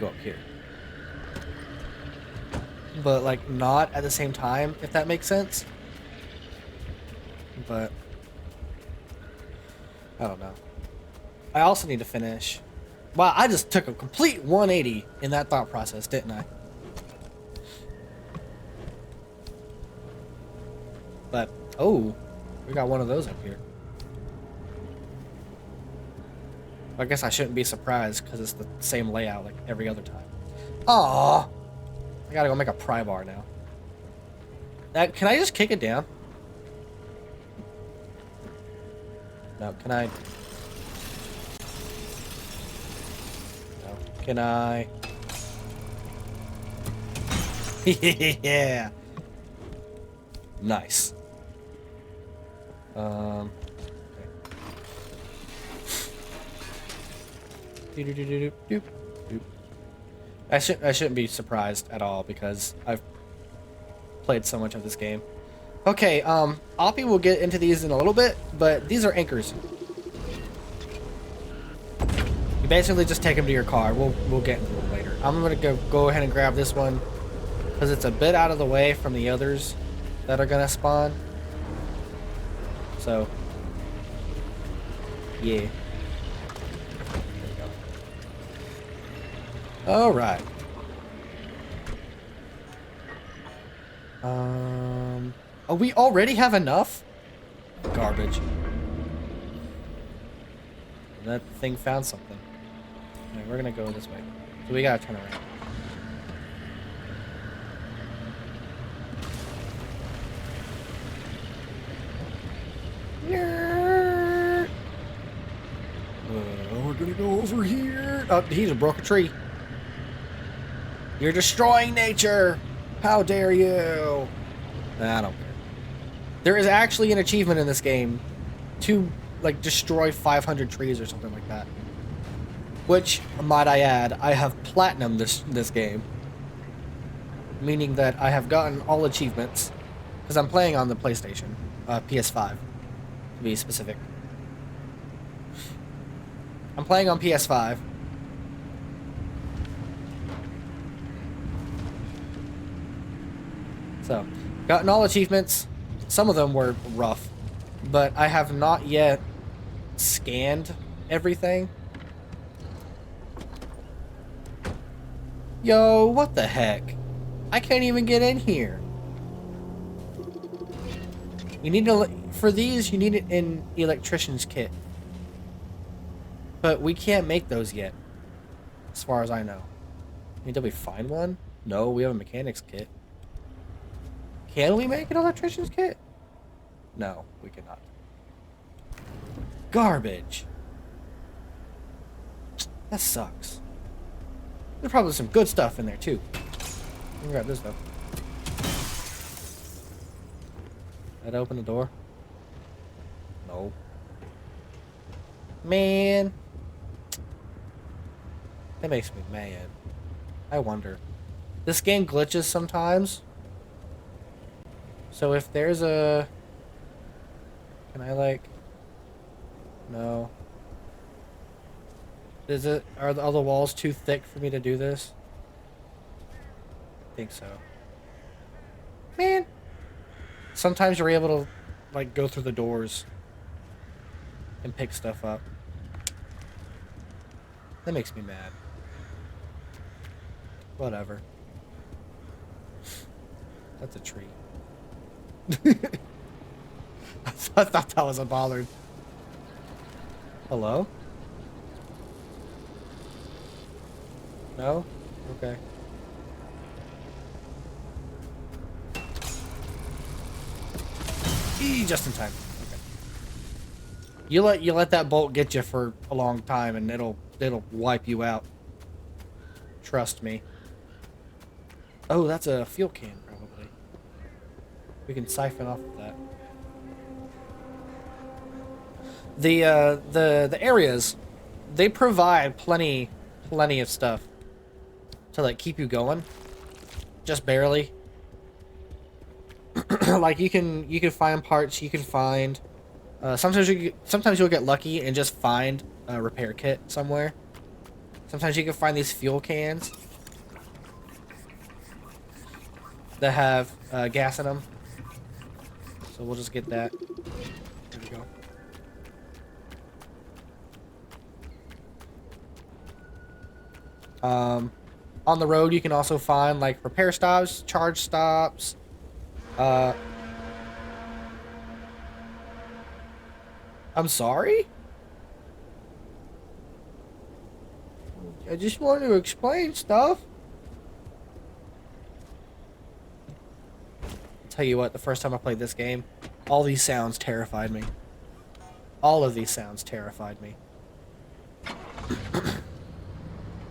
up here. but like not at the same time, if that makes sense. But I don't know. I also need to finish. Wow, I just took a complete 180 in that thought process, didn't I? But, oh, we got one of those up here. I guess I shouldn't be surprised because it's the same layout like every other time. Aww. I gotta go make a pry bar now. Can I just kick it down? No, can I? No, can I? Yeah. Nice. Okay. I shouldn't be surprised at all because I've played so much of this game. Okay, Oppie will get into these in a little bit, but these are anchors. You basically just take them to your car. We'll get into them later. I'm gonna go ahead and grab this one because it's a bit out of the way from the others that are gonna spawn. So, yeah. All right. Oh, we already have enough? Garbage. That thing found something. Okay, we're gonna go this way. So we gotta turn around. Yeah. We're gonna go over here. Oh, he just broke a tree. You're destroying nature! How dare you! Nah, I don't care. There is actually an achievement in this game to, like, destroy 500 trees or something like that. Which, might I add, I have platinumed this game. Meaning that I have gotten all achievements. Because I'm playing on the PlayStation. PS5, to be specific. I'm playing on PS5. So, gotten all achievements. Some of them were rough, but I have not yet scanned everything. Yo, what the heck? I can't even get in here. You need to, for these, you need an electrician's kit. But we can't make those yet, as far as I know. Did we find one? No, we have a mechanic's kit. Can we make an electrician's kit? No, we cannot. Garbage. That sucks. There's probably some good stuff in there too. Let me grab this though. That open the door? No. Man. That makes me mad. I wonder. This game glitches sometimes. So if there's a... Can I like... No. Is it... Are all the walls too thick for me to do this? I think so. Man. Sometimes you're able to like go through the doors and pick stuff up. That makes me mad. Whatever. That's a tree. I thought that was a bollard. Hello? No? Okay. Just in time. Okay. You let that bolt get you for a long time and it'll wipe you out. Trust me. Oh, that's a fuel can probably. We can siphon off of that. The areas, they provide plenty of stuff to like keep you going. Just barely. Like you can find parts, you can find sometimes you'll get lucky and just find a repair kit somewhere. Sometimes you can find these fuel cans. that have gas in them. So we'll just get that. There we go. On the road, you can also find like repair stops, charge stops. I'm sorry? I just wanted to explain stuff. I'll tell you what, the first time I played this game, all these sounds terrified me. All of these sounds terrified me.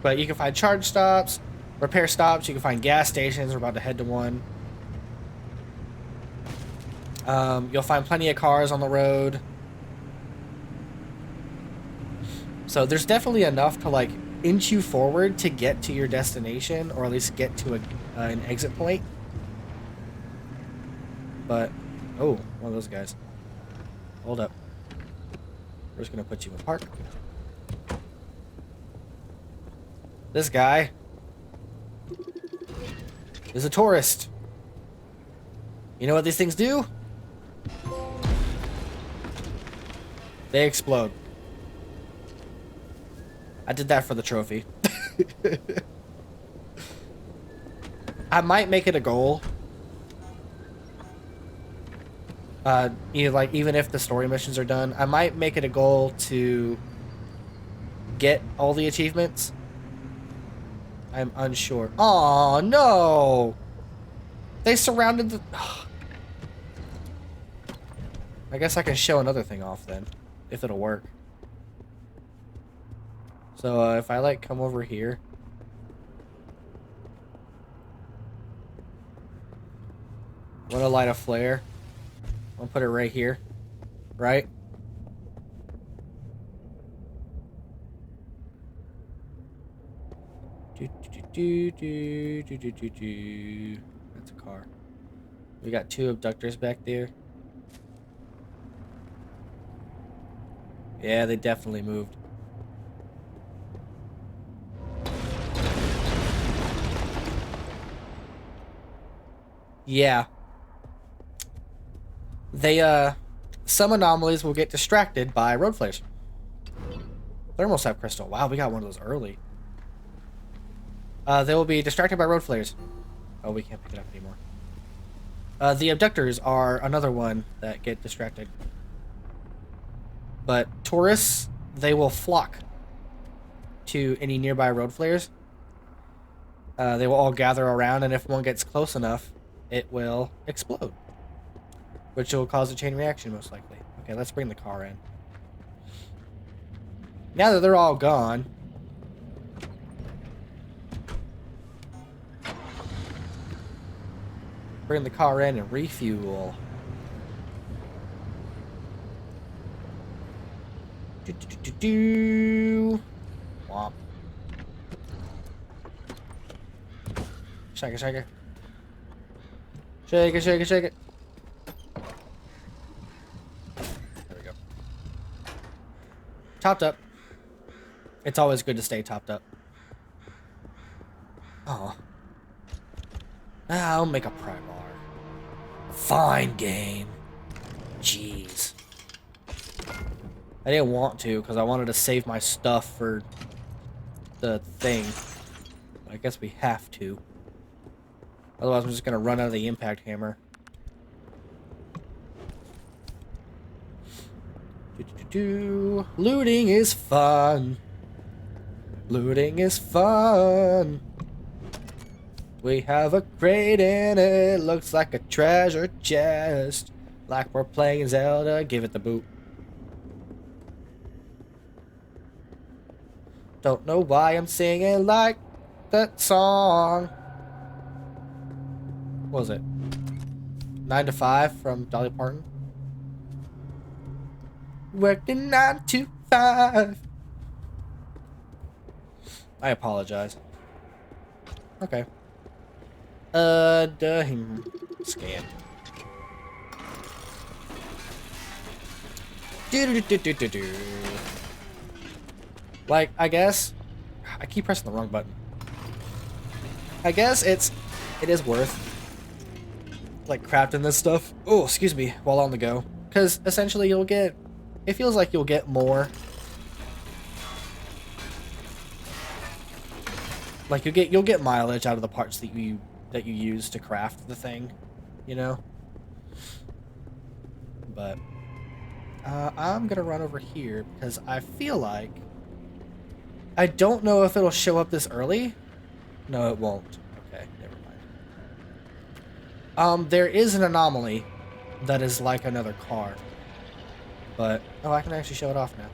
But you can find charge stops, repair stops, you can find gas stations. We're about to head to one. You'll find plenty of cars on the road. So there's definitely enough to like inch you forward to get to your destination, or at least get to an exit point. But, oh, one of those guys. Hold up. We're just gonna put you in park. This guy is a tourist. You know what these things do? They explode. I did that for the trophy. I might make it a goal. Even if the story missions are done, I might make it a goal to get all the achievements. I'm unsure. Oh no! They surrounded the... I guess I can show another thing off then, if it'll work. So if I like come over here. I'm gonna light a flare. I'll put it right here. Right? That's a car. We got 2 abductors back there. Yeah, they definitely moved. Yeah. They, some anomalies will get distracted by road flares. Thermostat crystal. Wow, we got one of those early. They will be distracted by road flares. Oh, we can't pick it up anymore. The abductors are another one that get distracted. But tourists, they will flock to any nearby road flares. They will all gather around, and if one gets close enough, it will explode. Which will cause a chain reaction, most likely. Okay, let's bring the car in. Now that they're all gone... bring the car in and refuel. Womp. Shake it, shake it. Shake it, shake it, shake it. There we go. Topped up. It's always good to stay topped up. Oh. I'll make a Primar. Fine game. Jeez. I didn't want to because I wanted to save my stuff for the thing. I guess we have to. Otherwise, I'm just going to run out of the impact hammer. Looting is fun. Looting is fun. We have a crate in it, looks like a treasure chest. Like we're playing Zelda, give it the boot. Don't know why I'm singing like that song. What was it? 9 to 5 from Dolly Parton? Working 9 to 5. I apologize. Okay. Scan. Like, I guess I keep pressing the wrong button. I guess it is worth like crafting this stuff. Oh, excuse me, while on the go. Because essentially you'll get, it feels like you'll get more. Like you'll get mileage out of the parts that you use to craft the thing, you know? But I'm gonna run over here because I feel like I don't know if it'll show up this early. No, it won't. Okay, never mind. There is an anomaly that is like another car. But oh, I can actually show it off now.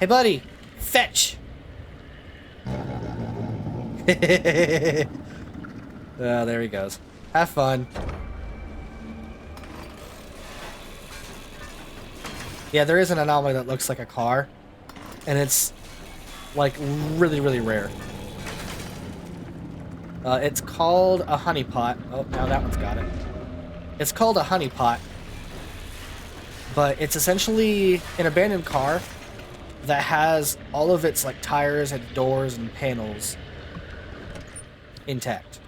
Hey buddy, fetch. Oh, there he goes. Have fun. Yeah, there is an anomaly that looks like a car, and it's like really, really rare. It's called a honeypot. Oh, now that one's got it. It's called a honeypot, but it's essentially an abandoned car that has all of its like tires and doors and panels intact.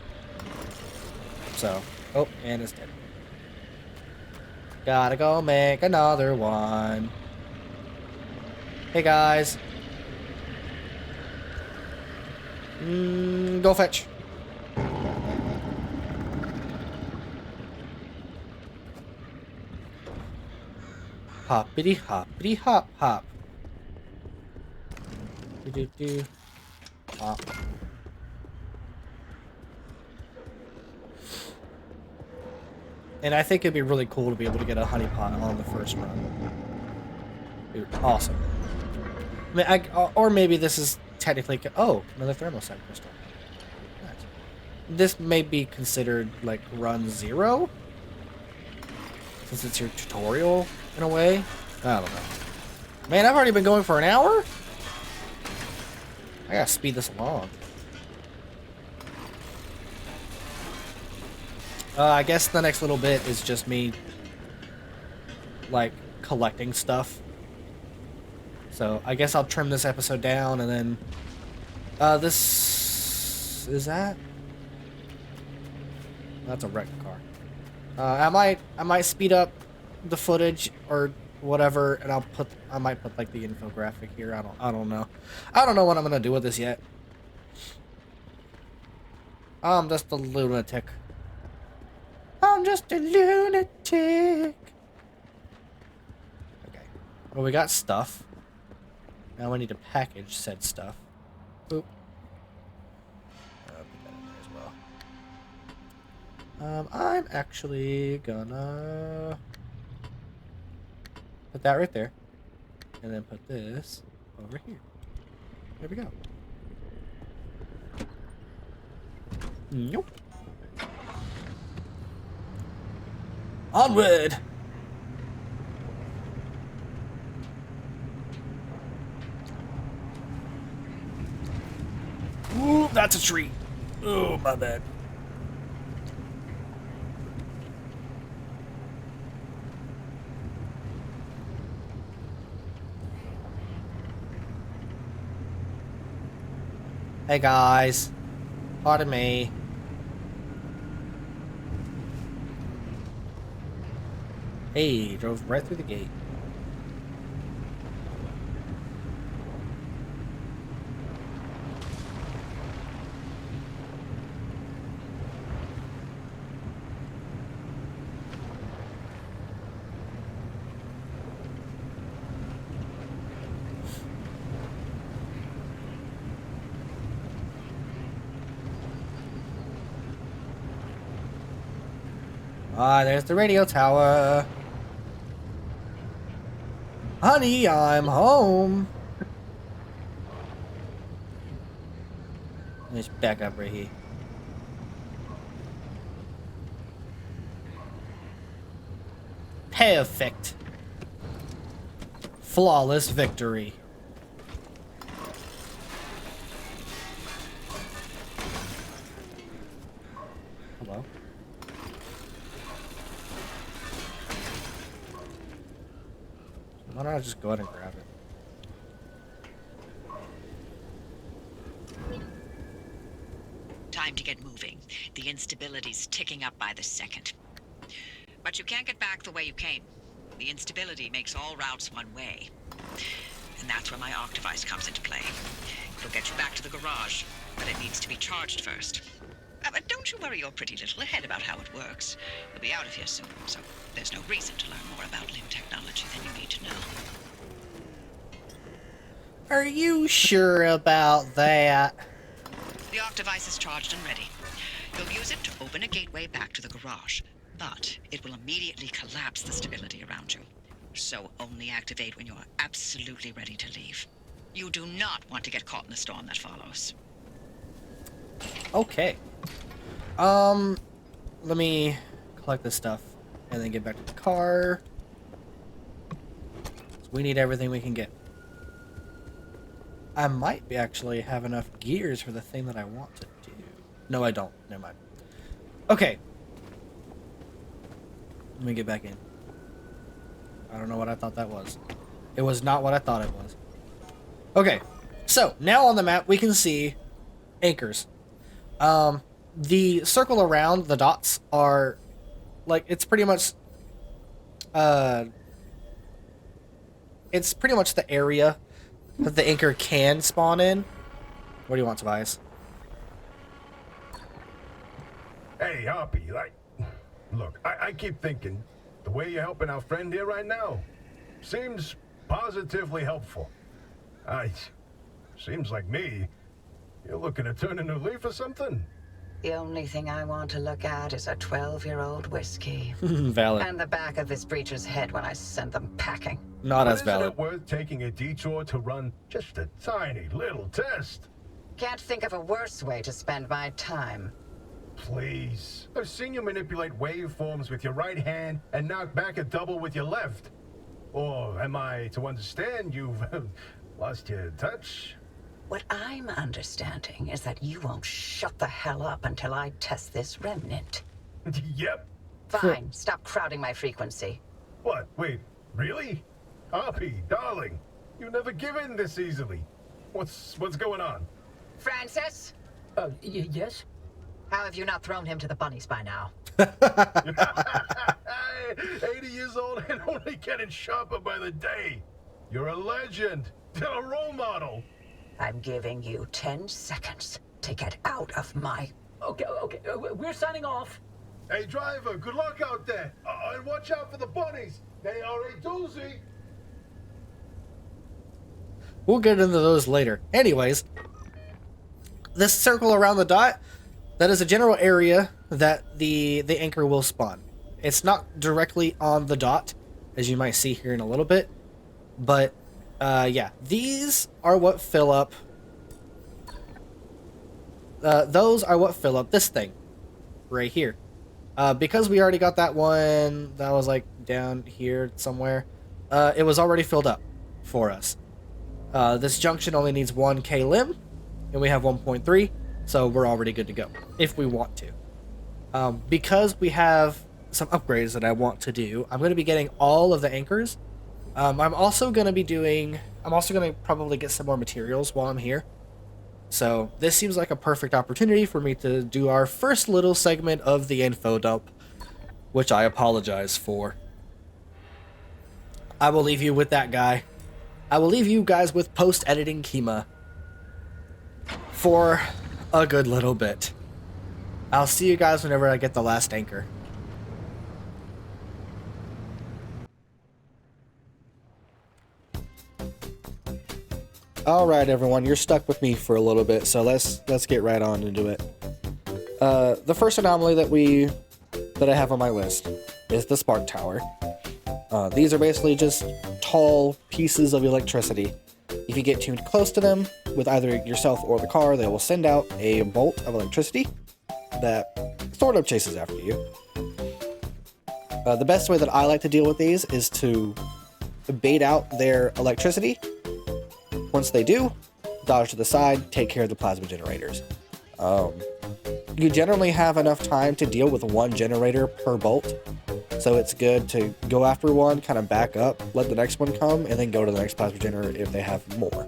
So, oh, and it's dead. Gotta go make another one. Hey guys. Go fetch. Hoppity hoppity hop hop. Do do do. Hop. And I think it'd be really cool to be able to get a honeypot on the first run. Dude, awesome. I mean, or maybe this is technically... Oh, another thermosite crystal. Nice. This may be considered, like, run 0? Since it's your tutorial, in a way? I don't know. Man, I've already been going for an hour? I gotta speed this along. I guess the next little bit is just me, like, collecting stuff. So, I guess I'll trim this episode down, and then... this... Is that? That's a wrecked car. I might speed up the footage, or whatever, and I might put, like, the infographic here. I don't know. I don't know what I'm gonna do with this yet. I'm just a lunatic. I'm just a lunatic. Okay. Well, we got stuff. Now we need to package said stuff. Boop. Put that in there as well. I'm actually gonna put that right there. And then put this over here. There we go. Nope. Onward! Ooh, that's a tree. Oh, my bad. Hey, guys. Pardon me. Hey, drove right through the gate. Ah, there's the radio tower. Honey, I'm home. Let's back up right here. Perfect. Flawless victory. Hello? Why don't I just go ahead and grab it? time to get moving. The instability's ticking up by the second. But you can't get back the way you came. The instability makes all routes one way. And that's where my arc device comes into play. It'll get you back to the garage, but it needs to be charged first. But don't you worry your pretty little head about how it works. You'll be out of here soon, so there's no reason to learn more about limb technology than you need to know. Are you sure about that? The arc device is charged and ready. You'll use it to open a gateway back to the garage, but it will immediately collapse the stability around you. So only activate when you're absolutely ready to leave. You do not want to get caught in the storm that follows. Okay. Let me collect this stuff and then get back to the car. So we need everything we can get. I might be actually have enough gears for the thing that I want to do. No, I don't. Never mind. Okay. Let me get back in. I don't know what I thought that was. It was not what I thought it was. Okay. So, now on the map, we can see anchors. The circle around the dots are, like, it's pretty much the area that the anchor can spawn in. What do you want, Tobias? Hey, Hoppy, look, I keep thinking, the way you're helping our friend here right now seems positively helpful. Seems like me. You're looking to turn a new leaf or something? The only thing I want to look at is a 12-year-old whiskey. Valid. And the back of this breacher's head when I send them packing. Not as Isn't valid. it worth taking a detour to run just a tiny little test? Can't think of a worse way to spend my time. Please. I've seen you manipulate waveforms with your right hand and knock back a double with your left. Or am I to understand you've lost your touch? What I'm understanding is that you won't shut the hell up until I test this remnant. Yep. Fine, stop crowding my frequency. What? Wait, really? Hoppy, darling, you never give in this easily. What's going on? Francis? Yes? How have you not thrown him to the bunnies by now? 80 years old and only getting sharper by the day. You're a legend, a role model. I'm giving you 10 seconds to get out of my... Okay, we're signing off. Hey, driver, good luck out there. And watch out for the bunnies. They are a doozy. We'll get into those later. Anyways, this circle around the dot, that is a general area that the anchor will spawn. It's not directly on the dot, as you might see here in a little bit, but yeah, these are what fill up. Those are what fill up this thing right here. Because we already got that one that was like down here somewhere, it was already filled up for us. This junction only needs 1K limb, and we have 1.3, so we're already good to go if we want to. Because we have some upgrades that I want to do, I'm going to be getting all of the anchors. I'm also going to probably get some more materials while I'm here. So this seems like a perfect opportunity for me to do our first little segment of the info dump, which I apologize for. I will leave you with that guy. I will leave you guys with post-editing Kima for a good little bit. I'll see you guys whenever I get the last anchor. Alright everyone, you're stuck with me for a little bit, so let's get right on into it. The first anomaly that I have on my list is the spark tower. These are basically just tall pieces of electricity. If you get too close to them with either yourself or the car, they will send out a bolt of electricity that sort of chases after you. The best way that I like to deal with these is to bait out their electricity. Once they do, dodge to the side, take care of the plasma generators. You generally have enough time to deal with one generator per bolt, so it's good to go after one, kind of back up, let the next one come, and then go to the next plasma generator if they have more.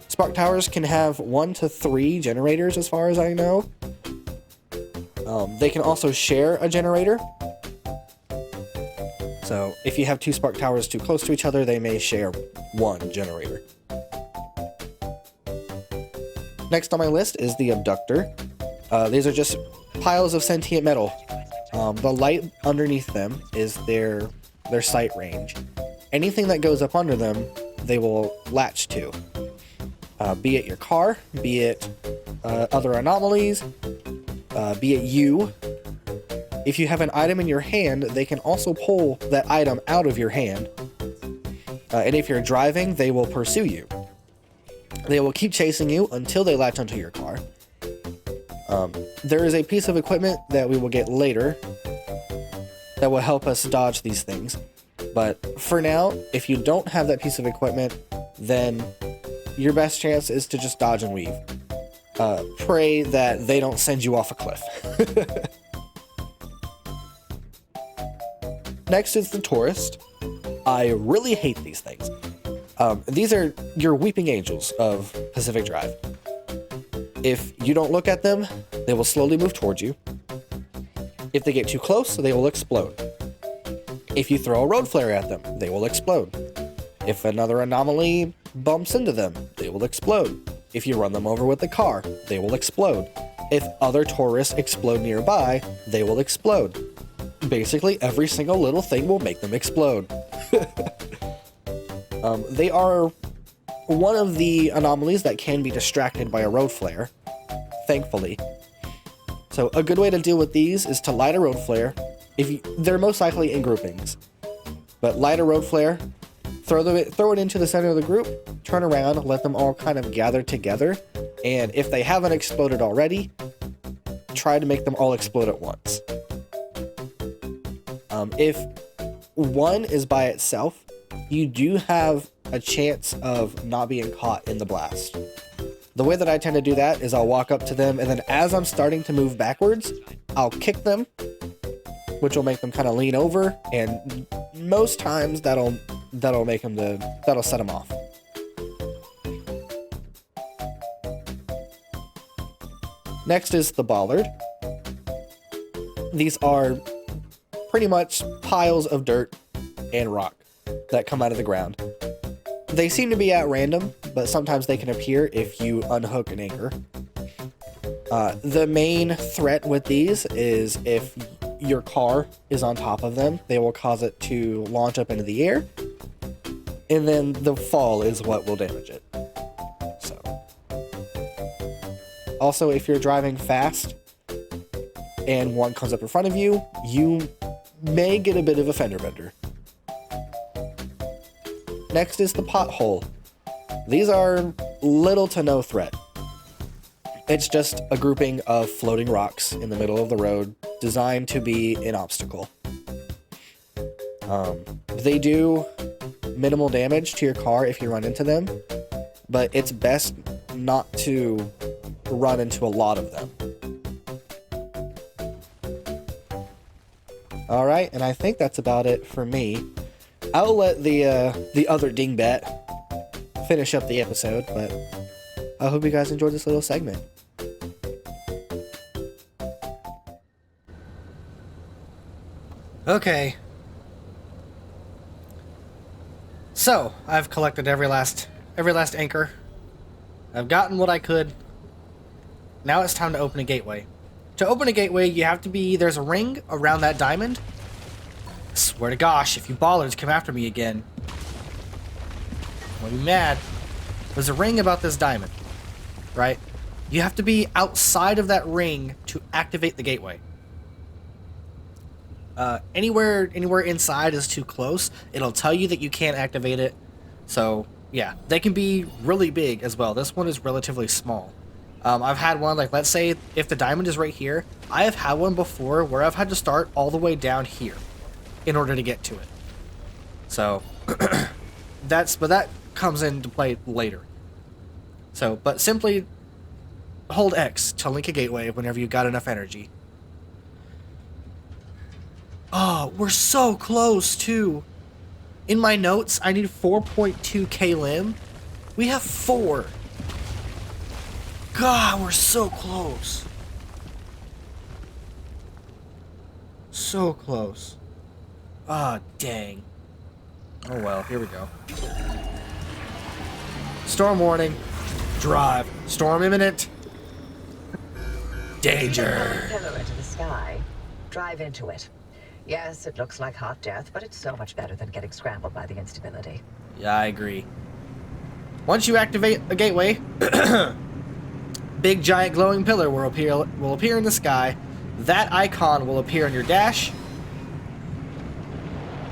Spark towers can have 1 to 3 generators as far as I know, They can also share a generator. So if you have two spark towers too close to each other, they may share one generator. Next on my list is the abductor. These are just piles of sentient metal. The light underneath them is their sight range. Anything that goes up under them, they will latch to. Be it your car, be it other anomalies, be it you. If you have an item in your hand, they can also pull that item out of your hand. And if you're driving, they will pursue you. They will keep chasing you until they latch onto your car. There is a piece of equipment that we will get later that will help us dodge these things. But for now, if you don't have that piece of equipment, then your best chance is to just dodge and weave. Pray that they don't send you off a cliff. Next is the tourist. I really hate these things. These are your weeping angels of Pacific Drive. If you don't look at them, they will slowly move towards you. If they get too close, they will explode. If you throw a road flare at them, they will explode. If another anomaly bumps into them, they will explode. If you run them over with the car, they will explode. If other tourists explode nearby, they will explode. Basically, every single little thing will make them explode. They are one of the anomalies that can be distracted by a road flare, thankfully. So a good way to deal with these is to light a road flare. They're most likely in groupings, but light a road flare, throw it into the center of the group, turn around, let them all kind of gather together, and if they haven't exploded already, try to make them all explode at once. If one is by itself, you do have a chance of not being caught in the blast. The way that I tend to do that is I'll walk up to them, and then as I'm starting to move backwards, I'll kick them, which will make them kind of lean over, and most times that'll set them off. Next is the bollard. These are pretty much piles of dirt and rock that come out of the ground. They seem to be at random, but sometimes they can appear if you unhook an anchor. The main threat with these is if your car is on top of them, they will cause it to launch up into the air, and then the fall is what will damage it. So, also, if you're driving fast and one comes up in front of you, you may get a bit of a fender bender. Next is the pothole. These are little to no threat. It's just a grouping of floating rocks in the middle of the road designed to be an obstacle. They do minimal damage to your car if you run into them, but it's best not to run into a lot of them. Alright, and I think that's about it for me. I'll let the other dingbat finish up the episode, but I hope you guys enjoyed this little segment. Okay. So, I've collected every last anchor. I've gotten what I could. Now it's time to open a gateway. To open a gateway, you have to there's a ring around that diamond. I swear to gosh, if you bollards come after me again, I'm gonna be mad. There's a ring about this diamond, right? You have to be outside of that ring to activate the gateway. Anywhere inside is too close. It'll tell you that you can't activate it. So, yeah, they can be really big as well. This one is relatively small. I've had one, like, let's say if the diamond is right here, I have had one before where I've had to start all the way down here in order to get to it. So, but that comes into play later. So, but simply hold X to link a gateway whenever you've got enough energy. Oh, we're so close, too. In my notes, I need 4.2k lim. We have 4. God, we're so close. So close. Ah, dang. Oh well, here we go. Storm warning. Drive. Storm imminent. Danger. Pillar into the sky. Drive into it. Yes, it looks like hot death, but it's so much better than getting scrambled by the instability. Yeah, I agree. Once you activate a gateway, big giant glowing pillar will appear in the sky. That icon will appear on your dash.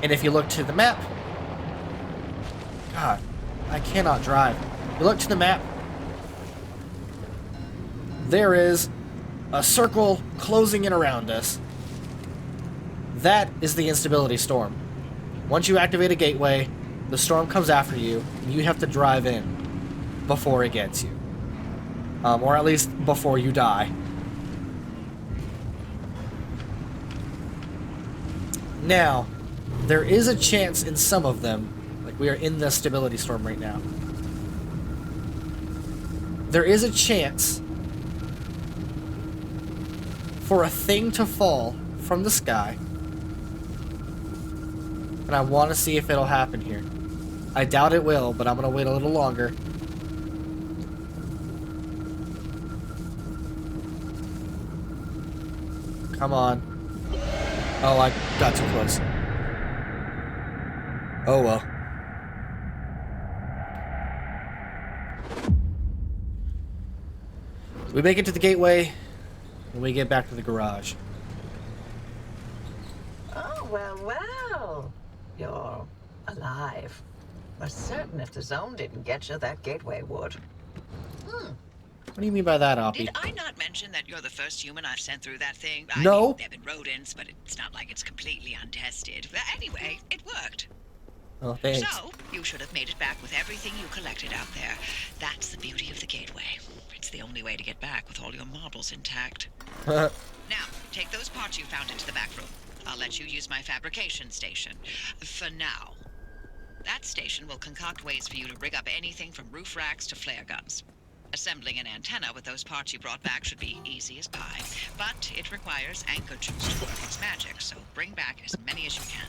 And if you look to the map, God, I cannot drive. You look to the map, there is a circle closing in around us. That is the instability storm. Once you activate a gateway, the storm comes after you, and you have to drive in before it gets you. Or at least before you die. Now, there is a chance in some of them, like we are in the stability storm right now, there is a chance for a thing to fall from the sky. And I want to see if it'll happen here. I doubt it will, but I'm going to wait a little longer. Come on. Oh, I got too close. Oh well. We make it to the gateway, and we get back to the garage. Oh, well. You're alive. We're certain if the zone didn't get you, that gateway would. What do you mean by that, Oppie? Did I not mention that you're the first human I've sent through that thing? No. I mean, there have been rodents, but it's not like it's completely untested. But anyway, it worked. Oh, thanks. So, you should have made it back with everything you collected out there. That's the beauty of the gateway. It's the only way to get back with all your marbles intact. Now, take those parts you found into the back room. I'll let you use my fabrication station. For now. That station will concoct ways for you to rig up anything from roof racks to flare guns. Assembling an antenna with those parts you brought back should be easy as pie, but it requires anchor juice to work its magic, so bring back as many as you can.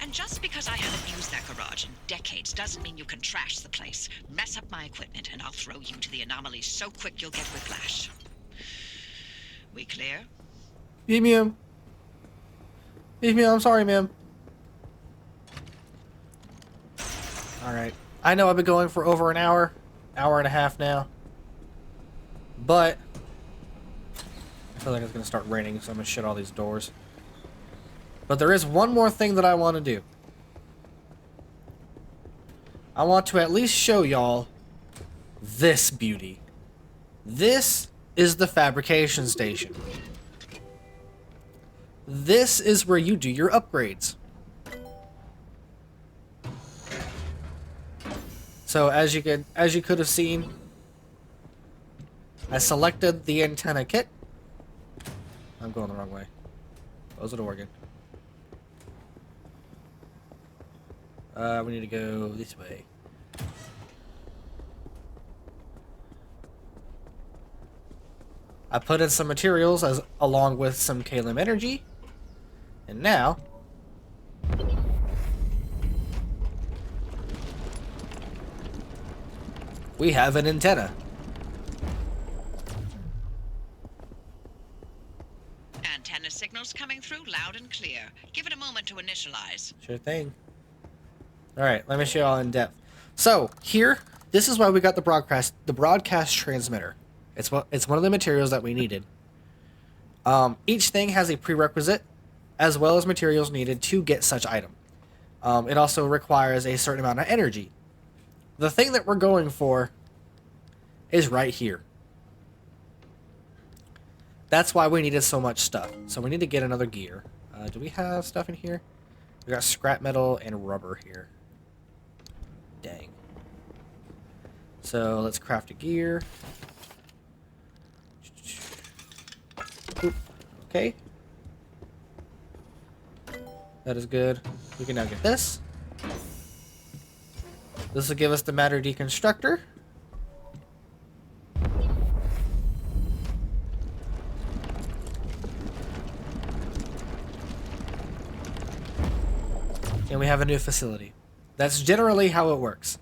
And just because I haven't used that garage in decades doesn't mean you can trash the place. Mess up my equipment, and I'll throw you to the anomalies so quick you'll get whiplash. We clear? Yes, ma'am. Yes, ma'am. I'm sorry, ma'am. Alright. I know I've been going for over an hour and a half now. But I feel like it's going to start raining, so I'm going to shut all these doors. But there is one more thing that I want to do. I want to at least show y'all this beauty. This is the fabrication station. This is where you do your upgrades. So as you could have seen, I selected the antenna kit. I'm going the wrong way. Close the door again. We need to go this way. I put in some materials along with some Kalim energy. And now we have an antenna. Antenna signals coming through loud and clear. Give it a moment to initialize. Sure thing. Alright, let me show y'all in depth. So, here, this is why we got the broadcast transmitter. It's one of the materials that we needed. Each thing has a prerequisite, as well as materials needed to get such item. It also requires a certain amount of energy. The thing that we're going for is right here. That's why we needed so much stuff. So we need to get another gear. Do we have stuff in here? We got scrap metal and rubber here. Dang. So let's craft a gear. Oop. Okay. That is good. We can now get this. This will give us the matter deconstructor. and we have a new facility. That's generally how it works.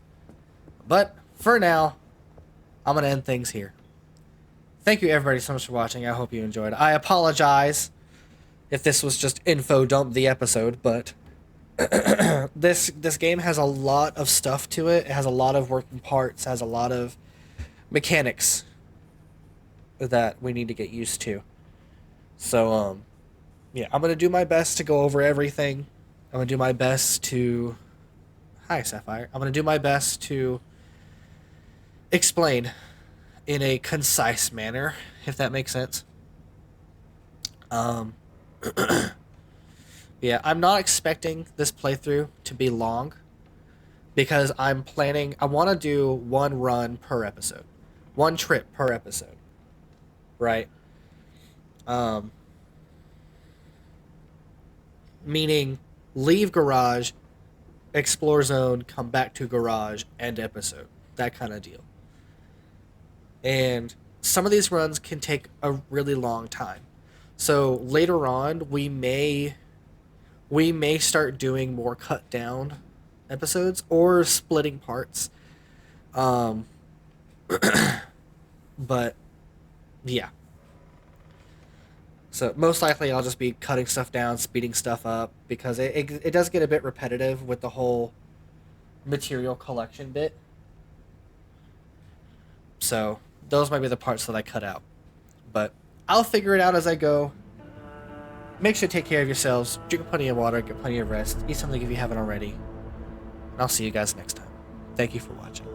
But for now, I'm going to end things here. Thank you everybody so much for watching. I hope you enjoyed. I apologize if this was just info dump the episode, but this game has a lot of stuff to it. It has a lot of working parts, has a lot of mechanics that we need to get used to. So yeah, I'm going to do my best to go over everything. I'm going to do my best to... Hi, Sapphire. I'm going to do my best to explain in a concise manner, if that makes sense. Yeah, I'm not expecting this playthrough to be long because I'm planning... I want to do one run per episode. One trip per episode. Right? Meaning, leave garage, explore zone, come back to garage, end episode. That kind of deal. And some of these runs can take a really long time. So later on, we may start doing more cut down episodes or splitting parts. But yeah. So most likely I'll just be cutting stuff down, speeding stuff up, because it does get a bit repetitive with the whole material collection bit. So those might be the parts that I cut out. But I'll figure it out as I go. Make sure to take care of yourselves, drink plenty of water, get plenty of rest, eat something if you haven't already. And I'll see you guys next time. Thank you for watching.